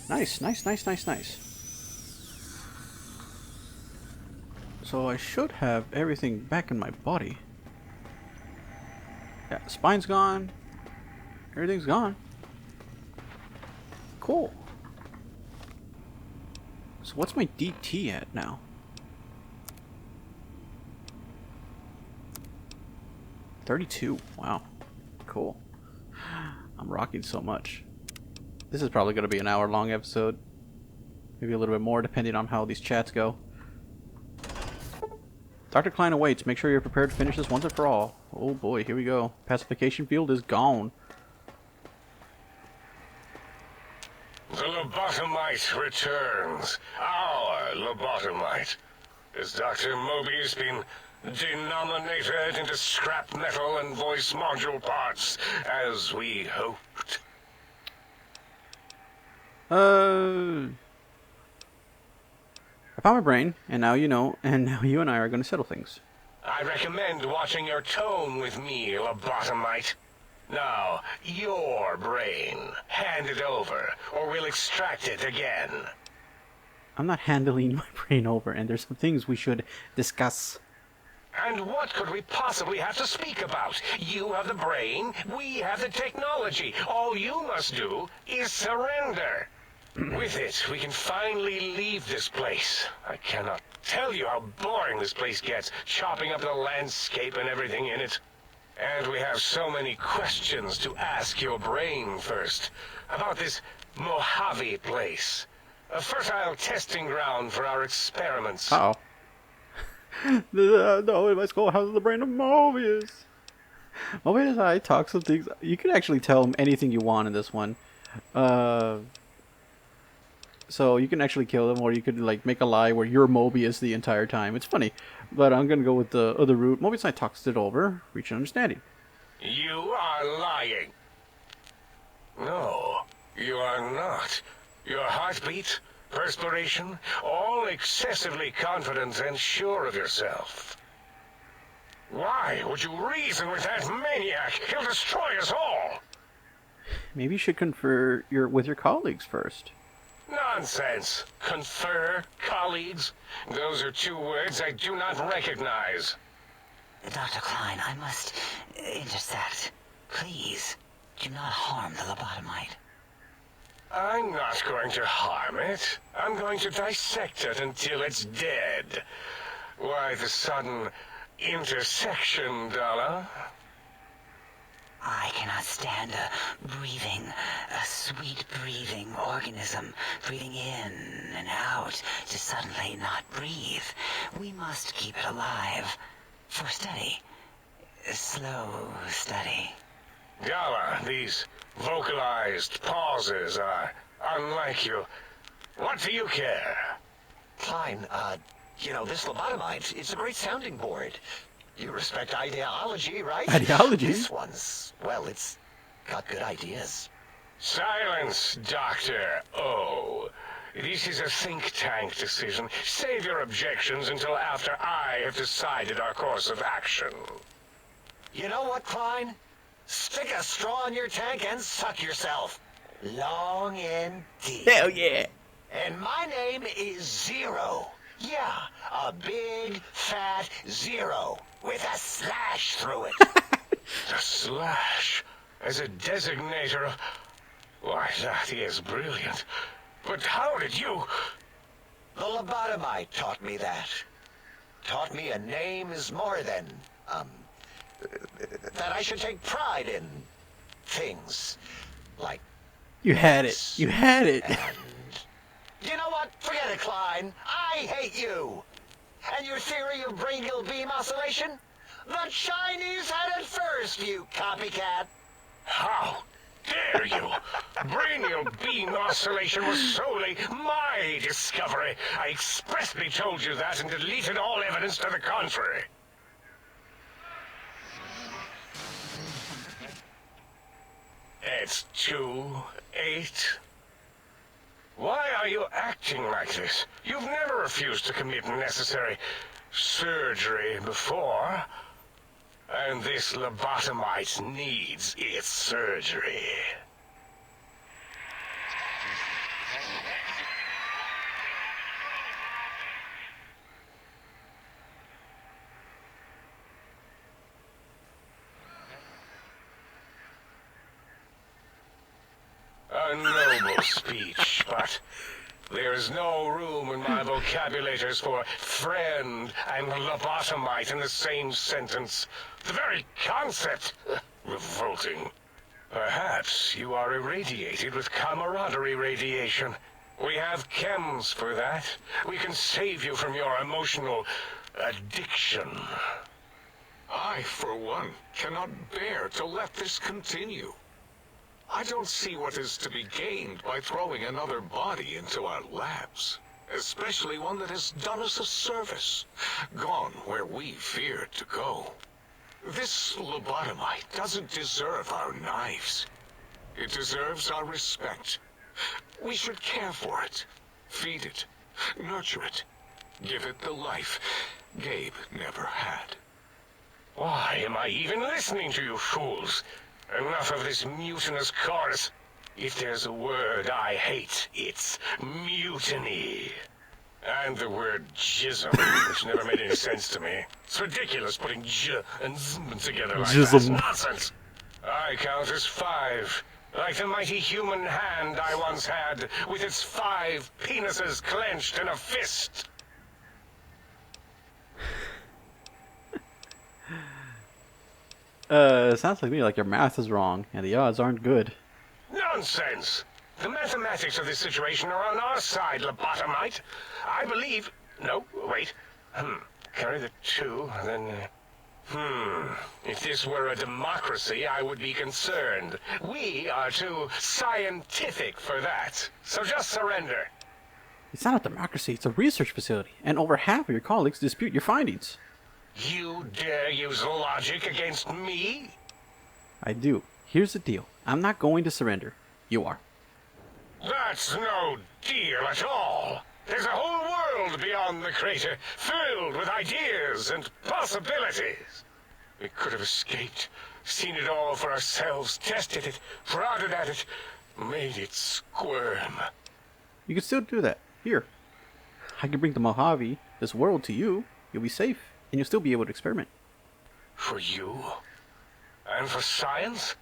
Nice, nice, nice, nice, nice. So I should have everything back in my body. Yeah, spine's gone. Everything's gone. Cool. So what's my DT at now? 32. Wow. Cool. I'm rocking so much. This is probably going to be an hour-long episode. Maybe a little bit more, depending on how these chats go. Dr. Klein awaits. Make sure you're prepared to finish this once and for all. Oh boy, here we go. Pacification field is gone. The lobotomite returns. Our lobotomite. Has Dr. Mobius been denominated into scrap metal and voice module parts, as we hoped? I found my brain, and now you know, and now you and I are going to settle things. I recommend watching your tone with me, lobotomite. Now, your brain. Hand it over, or we'll extract it again. I'm not handling my brain over, and there's some things we should discuss. And what could we possibly have to speak about? You have the brain, we have the technology. All you must do is surrender. With it, we can finally leave this place. I cannot tell you how boring this place gets, chopping up the landscape and everything in it. And we have so many questions to ask your brain first. About this Mojave place. A fertile testing ground for our experiments. Uh-oh. No, in my skull has the brain of Mobius. Mobius and I talk some things. You can actually tell him anything you want in this one. So you can actually kill him, or you could like make a lie where you're Mobius the entire time. It's funny, but I'm gonna go with the other route. Mobius and I talks it over, reach an understanding. You are lying. No, you are not. Your heartbeat, perspiration, all excessively confident and sure of yourself. Why would you reason with that maniac? He'll destroy us all. Maybe you should confer with your colleagues first. Nonsense. Confer, colleagues. Those are two words I do not recognize. Dr. Klein, I must intersect. Please, do not harm the lobotomite. I'm not going to harm it. I'm going to dissect it until it's dead. Why the sudden intersection, Dalla? I cannot stand a sweet breathing organism breathing in and out to suddenly not breathe. We must keep it alive for study. Slow study. Dalla, these vocalized pauses are unlike you. What do you care? Klein, you know, this lobotomite, it's a great sounding board. You respect ideology, right? Ideology? This one's, well, it's got good ideas. Silence, Dr. O. This is a think tank decision. Save your objections until after I have decided our course of action. You know what, Klein? Stick a straw in your tank and suck yourself. Long and deep. Hell yeah! And my name is Zero. Yeah, a big, fat zero with a slash through it. The slash as a designator of... Why, that is brilliant. But how did you... The lobotomite taught me that. Taught me a name is more than, that I should take pride in things. Like... You had it. You had it. And... You know what? Forget it, Klein. I hate you. And your theory of brainial beam oscillation? The Chinese had it first, you copycat. How dare you? Brainial beam oscillation was solely my discovery. I expressly told you that and deleted all evidence to the contrary. It's 2-8. Why are you acting like this? You've never refused to commit necessary surgery before. And this lobotomite needs its surgery. A noble speech, but there is no room in my vocabulators for friend and lobotomite in the same sentence. The very concept, revolting. Perhaps you are irradiated with camaraderie radiation. We have chems for that. We can save you from your emotional addiction. I, for one, cannot bear to let this continue. I don't see what is to be gained by throwing another body into our labs, especially one that has done us a service, gone where we feared to go. This lobotomite doesn't deserve our knives. It deserves our respect. We should care for it, feed it, nurture it, give it the life Gabe never had. Why am I even listening to you fools? Enough of this mutinous chorus. If there's a word I hate, it's mutiny. And the word jism, which never made any sense to me. It's ridiculous putting j and zm together like that. It's nonsense. I count as 5. Like the mighty human hand I once had, with its 5 penises clenched in a fist. Sounds like me, like your math is wrong, and the odds aren't good. Nonsense! The mathematics of this situation are on our side, lobotomite. I believe... No, wait. Carry the 2, then... If this were a democracy, I would be concerned. We are too scientific for that. So just surrender. It's not a democracy, it's a research facility, and over half of your colleagues dispute your findings. You dare use logic against me? I do. Here's the deal. I'm not going to surrender. You are. That's no deal at all. There's a whole world beyond the crater, filled with ideas and possibilities. We could have escaped, seen it all for ourselves, tested it, prodded at it, made it squirm. You can still do that. Here. I can bring the Mojave, this world, to you. You'll be safe, and you'll still be able to experiment. For you? And for science?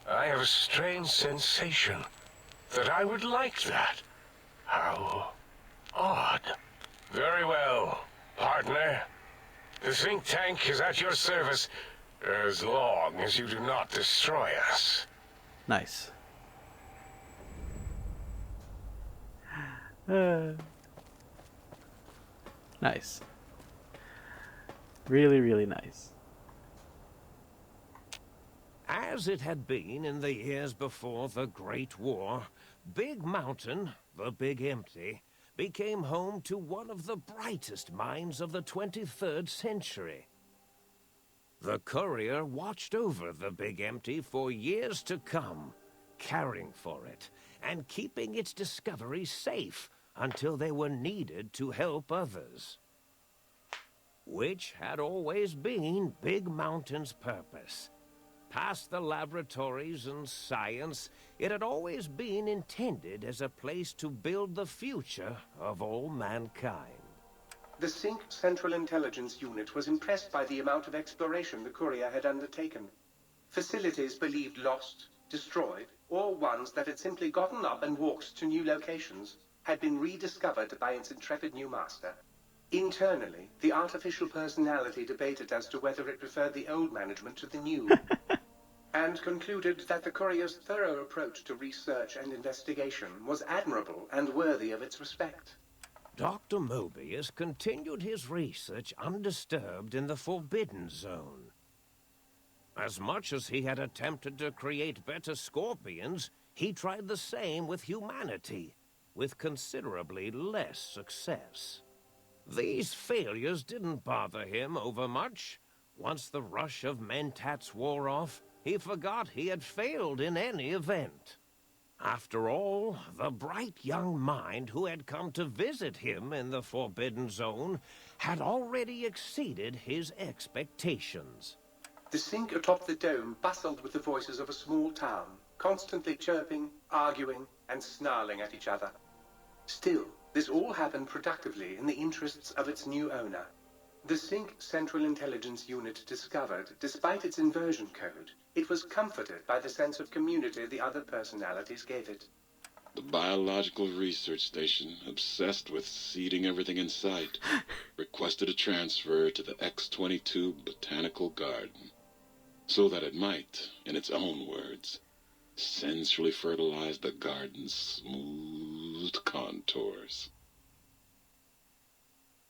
I have a strange sensation that I would like that. How odd. Very well, partner. The think tank is at your service as long as you do not destroy us. Nice. Nice. Really, really nice. As it had been in the years before the Great War, Big Mountain, the Big Empty, became home to one of the brightest minds of the 23rd century. The courier watched over the Big Empty for years to come, caring for it and keeping its discoveries safe until they were needed to help others. Which had always been Big Mountain's purpose. Past the laboratories and science, it had always been intended as a place to build the future of all mankind. The Sync Central Intelligence Unit was impressed by the amount of exploration the courier had undertaken. Facilities believed lost, destroyed, or ones that had simply gotten up and walked to new locations had been rediscovered by its intrepid new master. Internally, the artificial personality debated as to whether it preferred the old management to the new, and concluded that the courier's thorough approach to research and investigation was admirable and worthy of its respect. Dr. Mobius continued his research undisturbed in the Forbidden Zone. As much as he had attempted to create better scorpions, he tried the same with humanity, with considerably less success. These failures didn't bother him overmuch. Once the rush of mentats wore off, he forgot he had failed in any event. After all, the bright young mind who had come to visit him in the Forbidden Zone had already exceeded his expectations. The Sync atop the dome bustled with the voices of a small town, constantly chirping, arguing, and snarling at each other. Still, this all happened productively in the interests of its new owner. The Sync Central Intelligence Unit discovered, despite its inversion code, it was comforted by the sense of community the other personalities gave it. The biological research station, obsessed with seeding everything in sight, requested a transfer to the X-22 Botanical Garden, so that it might, in its own words, sensually fertilize the garden's smooth ours.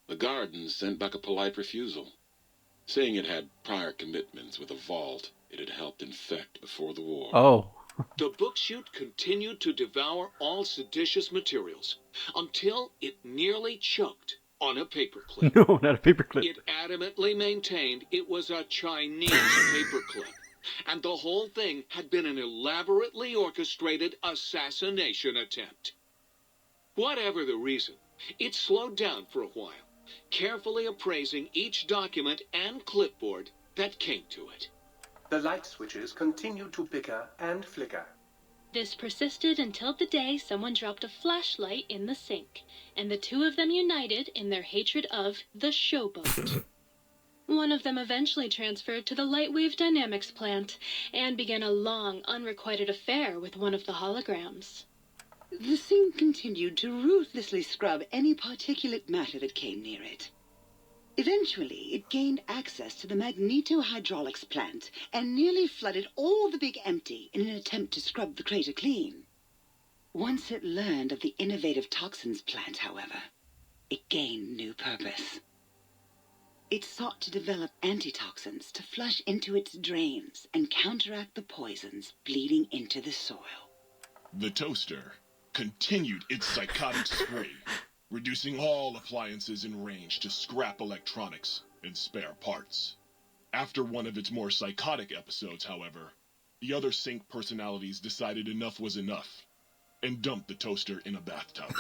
The Garden sent back a polite refusal, saying it had prior commitments with a vault it had helped infect before the war. Oh. The book chute continued to devour all seditious materials until it nearly choked on a paperclip. No, not a paperclip. It adamantly maintained it was a Chinese paperclip, and the whole thing had been an elaborately orchestrated assassination attempt. Whatever the reason, it slowed down for a while, carefully appraising each document and clipboard that came to it. The light switches continued to bicker and flicker. This persisted until the day someone dropped a flashlight in the sink, and the two of them united in their hatred of the showboat. One of them eventually transferred to the Lightwave Dynamics plant and began a long, unrequited affair with one of the holograms. The sink continued to ruthlessly scrub any particulate matter that came near it. Eventually, it gained access to the magnetohydraulics plant and nearly flooded all the Big Empty in an attempt to scrub the crater clean. Once it learned of the innovative toxins plant, however, it gained new purpose. It sought to develop antitoxins to flush into its drains and counteract the poisons bleeding into the soil. The toaster continued its psychotic spree, reducing all appliances in range to scrap electronics and spare parts. After one of its more psychotic episodes, however, the other sink personalities decided enough was enough and dumped the toaster in a bathtub.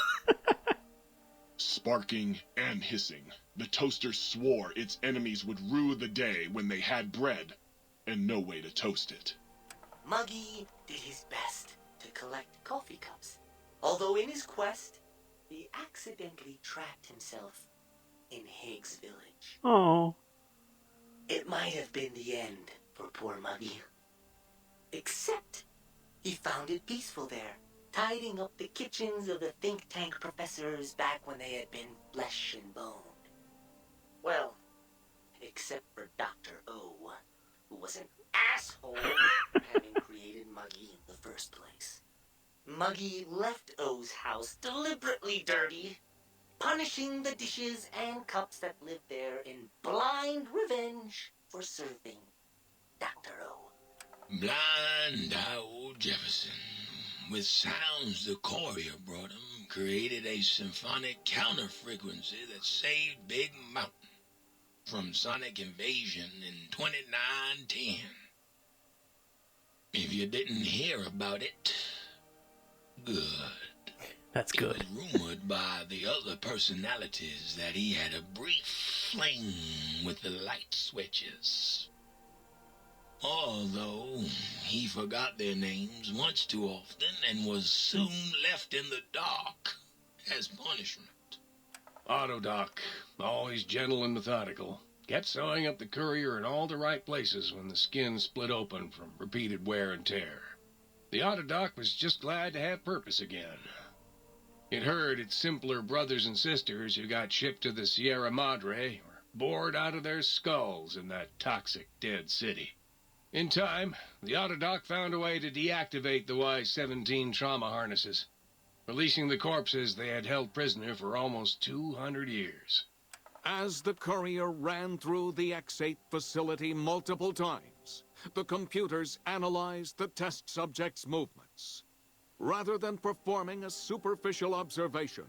Sparking and hissing, the toaster swore its enemies would rue the day when they had bread and no way to toast it. Muggy did his best to collect coffee cups, although in his quest, he accidentally trapped himself in Higgs Village. Oh. It might have been the end for poor Muggy. Except he found it peaceful there, tidying up the kitchens of the think tank professors back when they had been flesh and bone. Well, except for Dr. O, who was an asshole having created Muggy in the first place. Muggy left O's house deliberately dirty, punishing the dishes and cups that lived there in blind revenge for serving Dr. O. Blind old Jefferson, with sounds the courier brought him, created a symphonic counter-frequency that saved Big Mountain from sonic invasion in 2910. If you didn't hear about it, good. That's good. It was rumored by the other personalities that he had a brief fling with the light switches. Although he forgot their names much too often and was soon left in the dark as punishment. Autodoc, always gentle and methodical, kept sewing up the courier in all the right places when the skin split open from repeated wear and tear. The Autodoc was just glad to have purpose again. It heard its simpler brothers and sisters who got shipped to the Sierra Madre were bored out of their skulls in that toxic dead city. In time, the Autodoc found a way to deactivate the Y-17 trauma harnesses, releasing the corpses they had held prisoner for almost 200 years. As the courier ran through the X8 facility multiple times, the computers analyzed the test subject's movements. Rather than performing a superficial observation,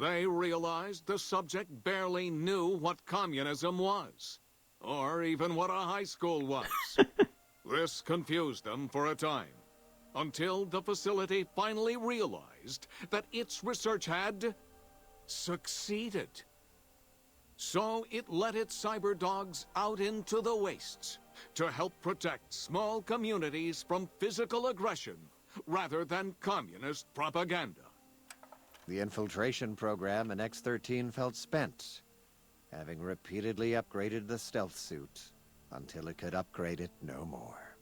they realized the subject barely knew what communism was, or even what a high school was. This confused them for a time, until the facility finally realized that its research had succeeded. So it let its cyber dogs out into the wastes to help protect small communities from physical aggression rather than communist propaganda. The infiltration program in X-13 felt spent, having repeatedly upgraded the stealth suit until it could upgrade it no more.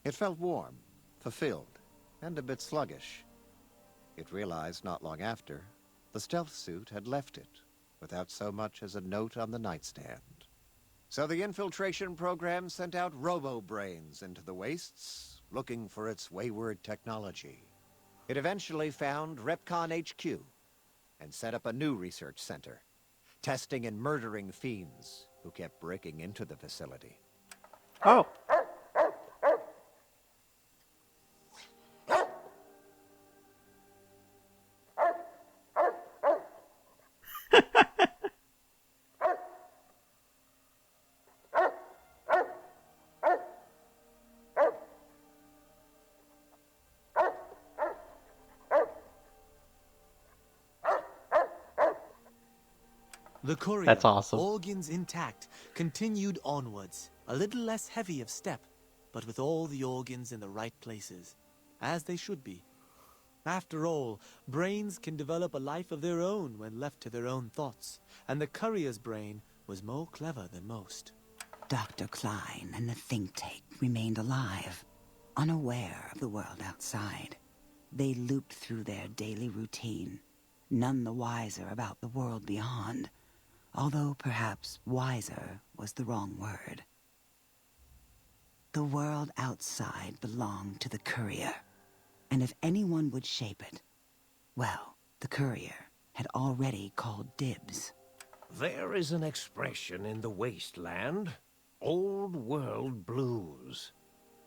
It felt warm, fulfilled, and a bit sluggish. It realized not long after the stealth suit had left it without so much as a note on the nightstand. So the infiltration program sent out robo-brains into the wastes, looking for its wayward technology. It eventually found Repcon HQ and set up a new research center, testing and murdering fiends who kept breaking into the facility. Oh. The courier, That's awesome. organs intact, continued onwards, a little less heavy of step, but with all the organs in the right places, as they should be. After all, brains can develop a life of their own when left to their own thoughts, and the courier's brain was more clever than most. Dr. Klein and the think tank remained alive, unaware of the world outside. They looped through their daily routine, none the wiser about the world beyond, although perhaps wiser was the wrong word. The world outside belonged to the courier, and if anyone would shape it, well, the courier had already called dibs. There is an expression in the wasteland, old world blues.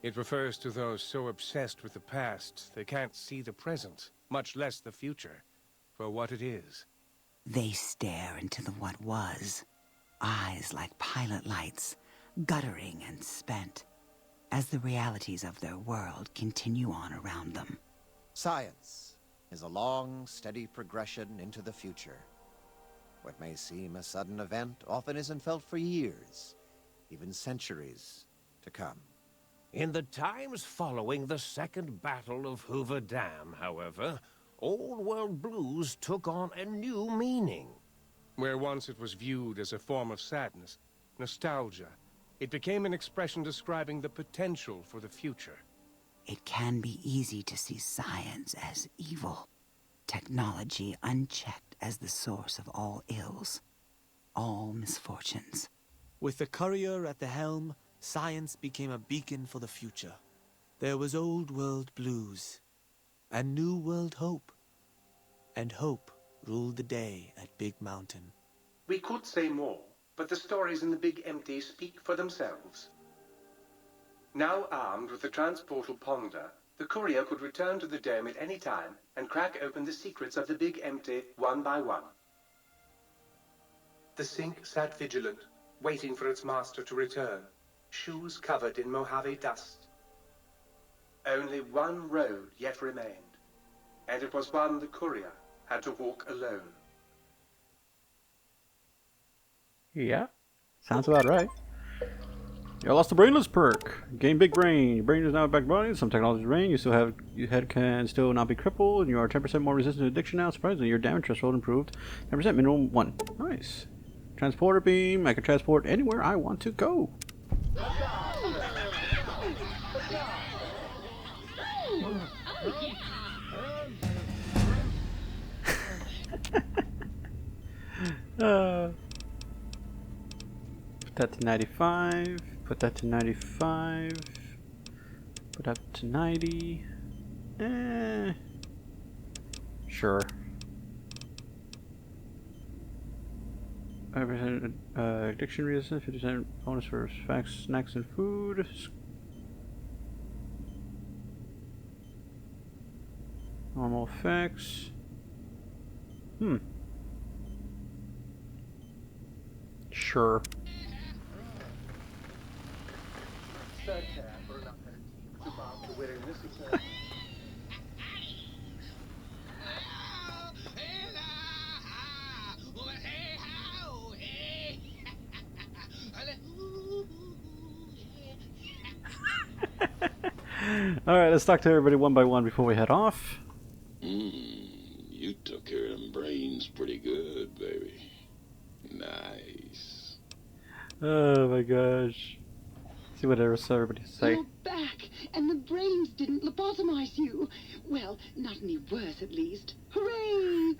It refers to those so obsessed with the past they can't see the present, much less the future, for what it is. They stare into the what was, eyes like pilot lights, guttering and spent, as the realities of their world continue on around them. Science is a long, steady progression into the future. What may seem a sudden event often isn't felt for years, even centuries to come. In the times following the Second Battle of Hoover Dam, however, Old World Blues took on a new meaning. Where once it was viewed as a form of sadness, nostalgia, it became an expression describing the potential for the future. It can be easy to see science as evil, technology unchecked as the source of all ills, all misfortunes. With the courier at the helm, science became a beacon for the future. There was old world blues, and new world hope. And hope ruled the day at Big Mountain. We could say more, but the stories in the Big Empty speak for themselves. Now armed with the transportal Ponder, the courier could return to the dome at any time and crack open the secrets of the Big Empty one by one. The sink sat vigilant, waiting for its master to return, shoes covered in Mojave dust. Only one road yet remained, and it was one the courier had to walk alone. Yeah, sounds about right. You lost the brainless perk. Gain big brain. Your brain is now back body. Some technologies remain. You still have your head can still not be crippled, and you are 10% more resistant to addiction now. Surprisingly, your damage threshold improved 10%, minimum 1. Nice. Transporter beam. I can transport anywhere I want to go. Put that to 95. Put that to 95. Put that to 90. Sure. Addiction resistance, 50% bonus for facts, snacks, and food. Normal effects. Sure. Alright, let's talk to everybody one by one before we head off. You took care of them brains pretty good, baby. Nice. Oh my gosh. See what everybody say. You're back, and the brains didn't lobotomize you. Well, not any worse, at least. Hooray!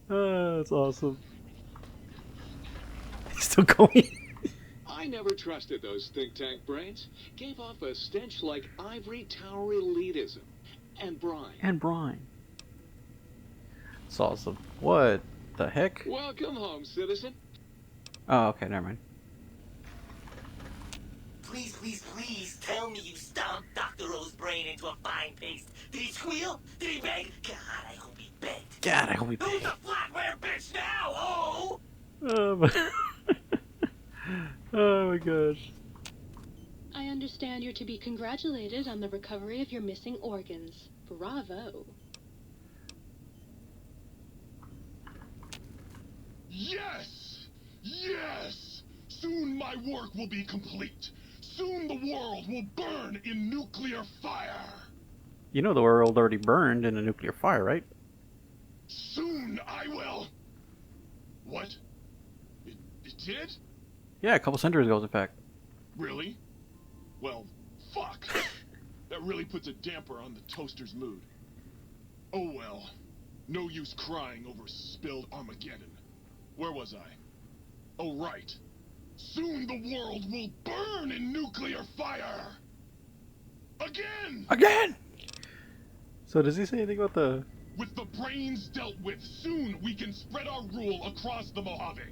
Oh, that's awesome. He's still going. I never trusted those think tank brains. Gave off a stench like ivory tower elitism. And brine. It's awesome. What the heck? Welcome home, citizen. Oh, okay, never mind. Please, please, please tell me you stomped Dr. O's brain into a fine paste. Did he squeal? Did he beg? God, I hope he begged. God, I hope he Who's the flatware bitch now? Oh! Oh my, oh my gosh. I understand you're to be congratulated on the recovery of your missing organs. Bravo. Yes! Yes! Soon my work will be complete. Soon the world will burn in nuclear fire. You know the world already burned in a nuclear fire, right? Soon I will... What? It did? Yeah, a couple centuries ago, in fact. Really? Well, fuck. That really puts a damper on the toaster's mood. Oh well. No use crying over spilled Armageddon. Where was I? Oh right. Soon the world will burn in nuclear fire! Again! Again! So does he say anything about the... With the brains dealt with, soon we can spread our rule across the Mojave.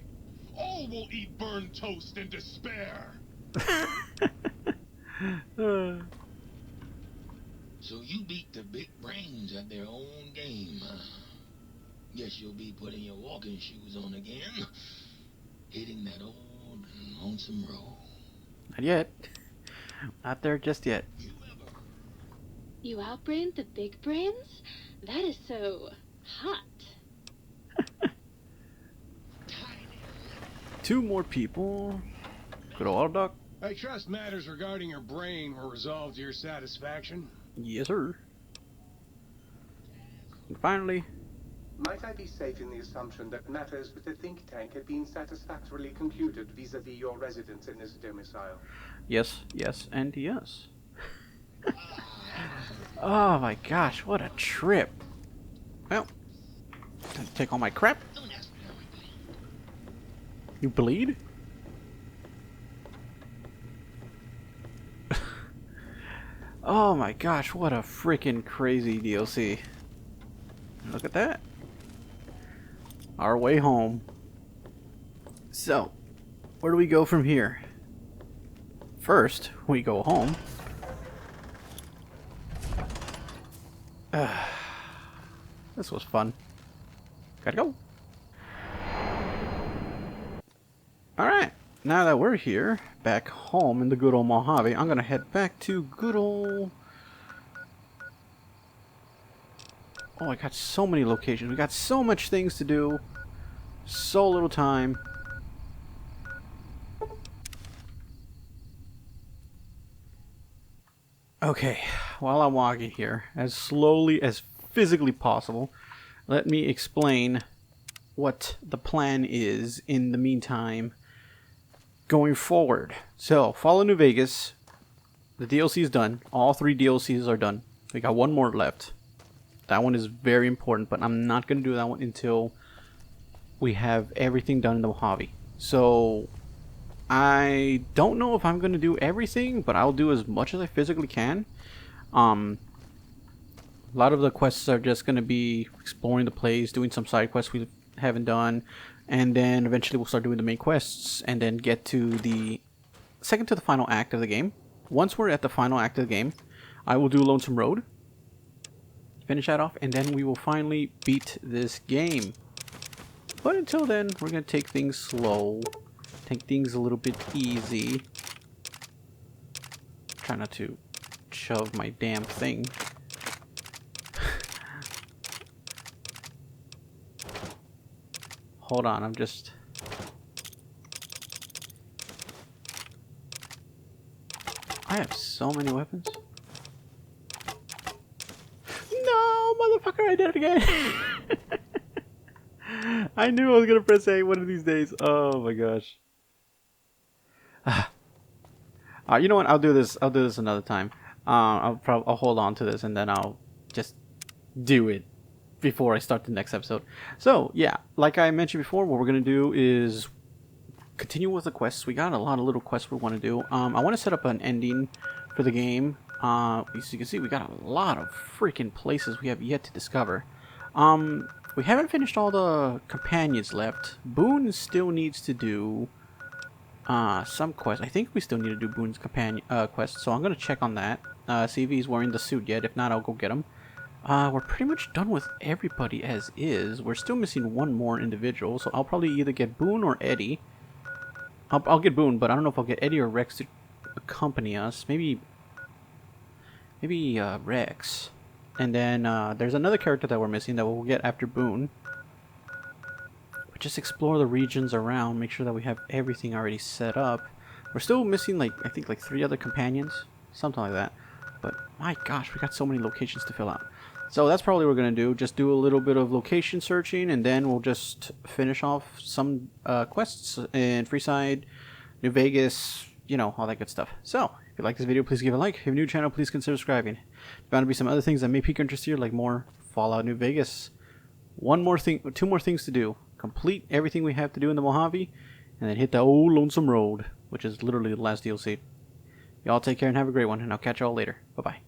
All will eat burned toast in despair. So you beat the big brains at their own game, huh? Guess you'll be putting your walking shoes on again. Hitting that old lonesome road. Not yet. Not there just yet. You outbrained the big brains? That is so hot. 2 more people. Good old duck. I trust matters regarding your brain were resolved to your satisfaction. Yes, sir. And finally... Might I be safe in the assumption that matters with the think tank had been satisfactorily concluded vis-a-vis your residence in this domicile? Yes, yes, and yes. Oh my gosh, what a trip. Well, time to take all my crap. You bleed? Oh my gosh, what a freaking crazy DLC. Look at that. Our way home. So, where do we go from here? First, we go home. This was fun. Gotta go. Alright, now that we're here, back home in the good old Mojave, I'm gonna head back to good old... Oh, I got so many locations. We got so much things to do. So little time. Okay, while I'm walking here, as slowly as physically possible, let me explain what the plan is in the meantime going forward. So, Fallout New Vegas, the DLC is done. All 3 DLCs are done. We got 1 more left. That one is very important, but I'm not going to do that one until we have everything done in the Mojave. So, I don't know if I'm going to do everything, but I'll do as much as I physically can. A lot of the quests are just going to be exploring the place, doing some side quests we haven't done, and then eventually we'll start doing the main quests, and then get to the second to the final act of the game. Once we're at the final act of the game, I will do Lonesome Road, finish that off, and then we will finally beat this game. But until then, we're going to take things slow, take things a little bit easy. Try not to shove my damn thing. Hold on, I'm just... I have so many weapons. No, motherfucker, I did it again. I knew I was gonna press A one of these days. Oh my gosh. You know what? I'll do this another time. I'll hold on to this and then I'll just do it before I start the next episode. So yeah, like I mentioned before, what we're gonna do is continue with the quests. We got a lot of little quests we want to do. I want to set up an ending for the game. As you can see, we got a lot of freaking places we have yet to discover. we haven't finished all the companions left. Boone still needs to do some quest. I think we still need to do Boone's companion quest, so I'm gonna check on that. See if he's wearing the suit yet. If not, I'll go get him. We're pretty much done with everybody as is. We're still missing one more individual, so I'll probably either get Boone or Eddie. I'll get Boone, but I don't know if I'll get Eddie or Rex to accompany us. Maybe Rex. And then there's another character that we're missing that we'll get after Boone. But just explore the regions around, make sure that we have everything already set up. We're still missing, like, I think like 3 other companions, something like that. But my gosh, we got so many locations to fill out. So that's probably what we're going to do. Just do a little bit of location searching, and then we'll just finish off some quests in Freeside, New Vegas, you know, all that good stuff. So, if you like this video, please give it a like. If you're new to the channel, please consider subscribing. There's bound to be some other things that may pique your interest here, like more Fallout New Vegas. 2 more things to do. Complete everything we have to do in the Mojave, and then hit the old Lonesome Road, which is literally the last DLC. Y'all take care and have a great one, and I'll catch y'all later. Bye-bye.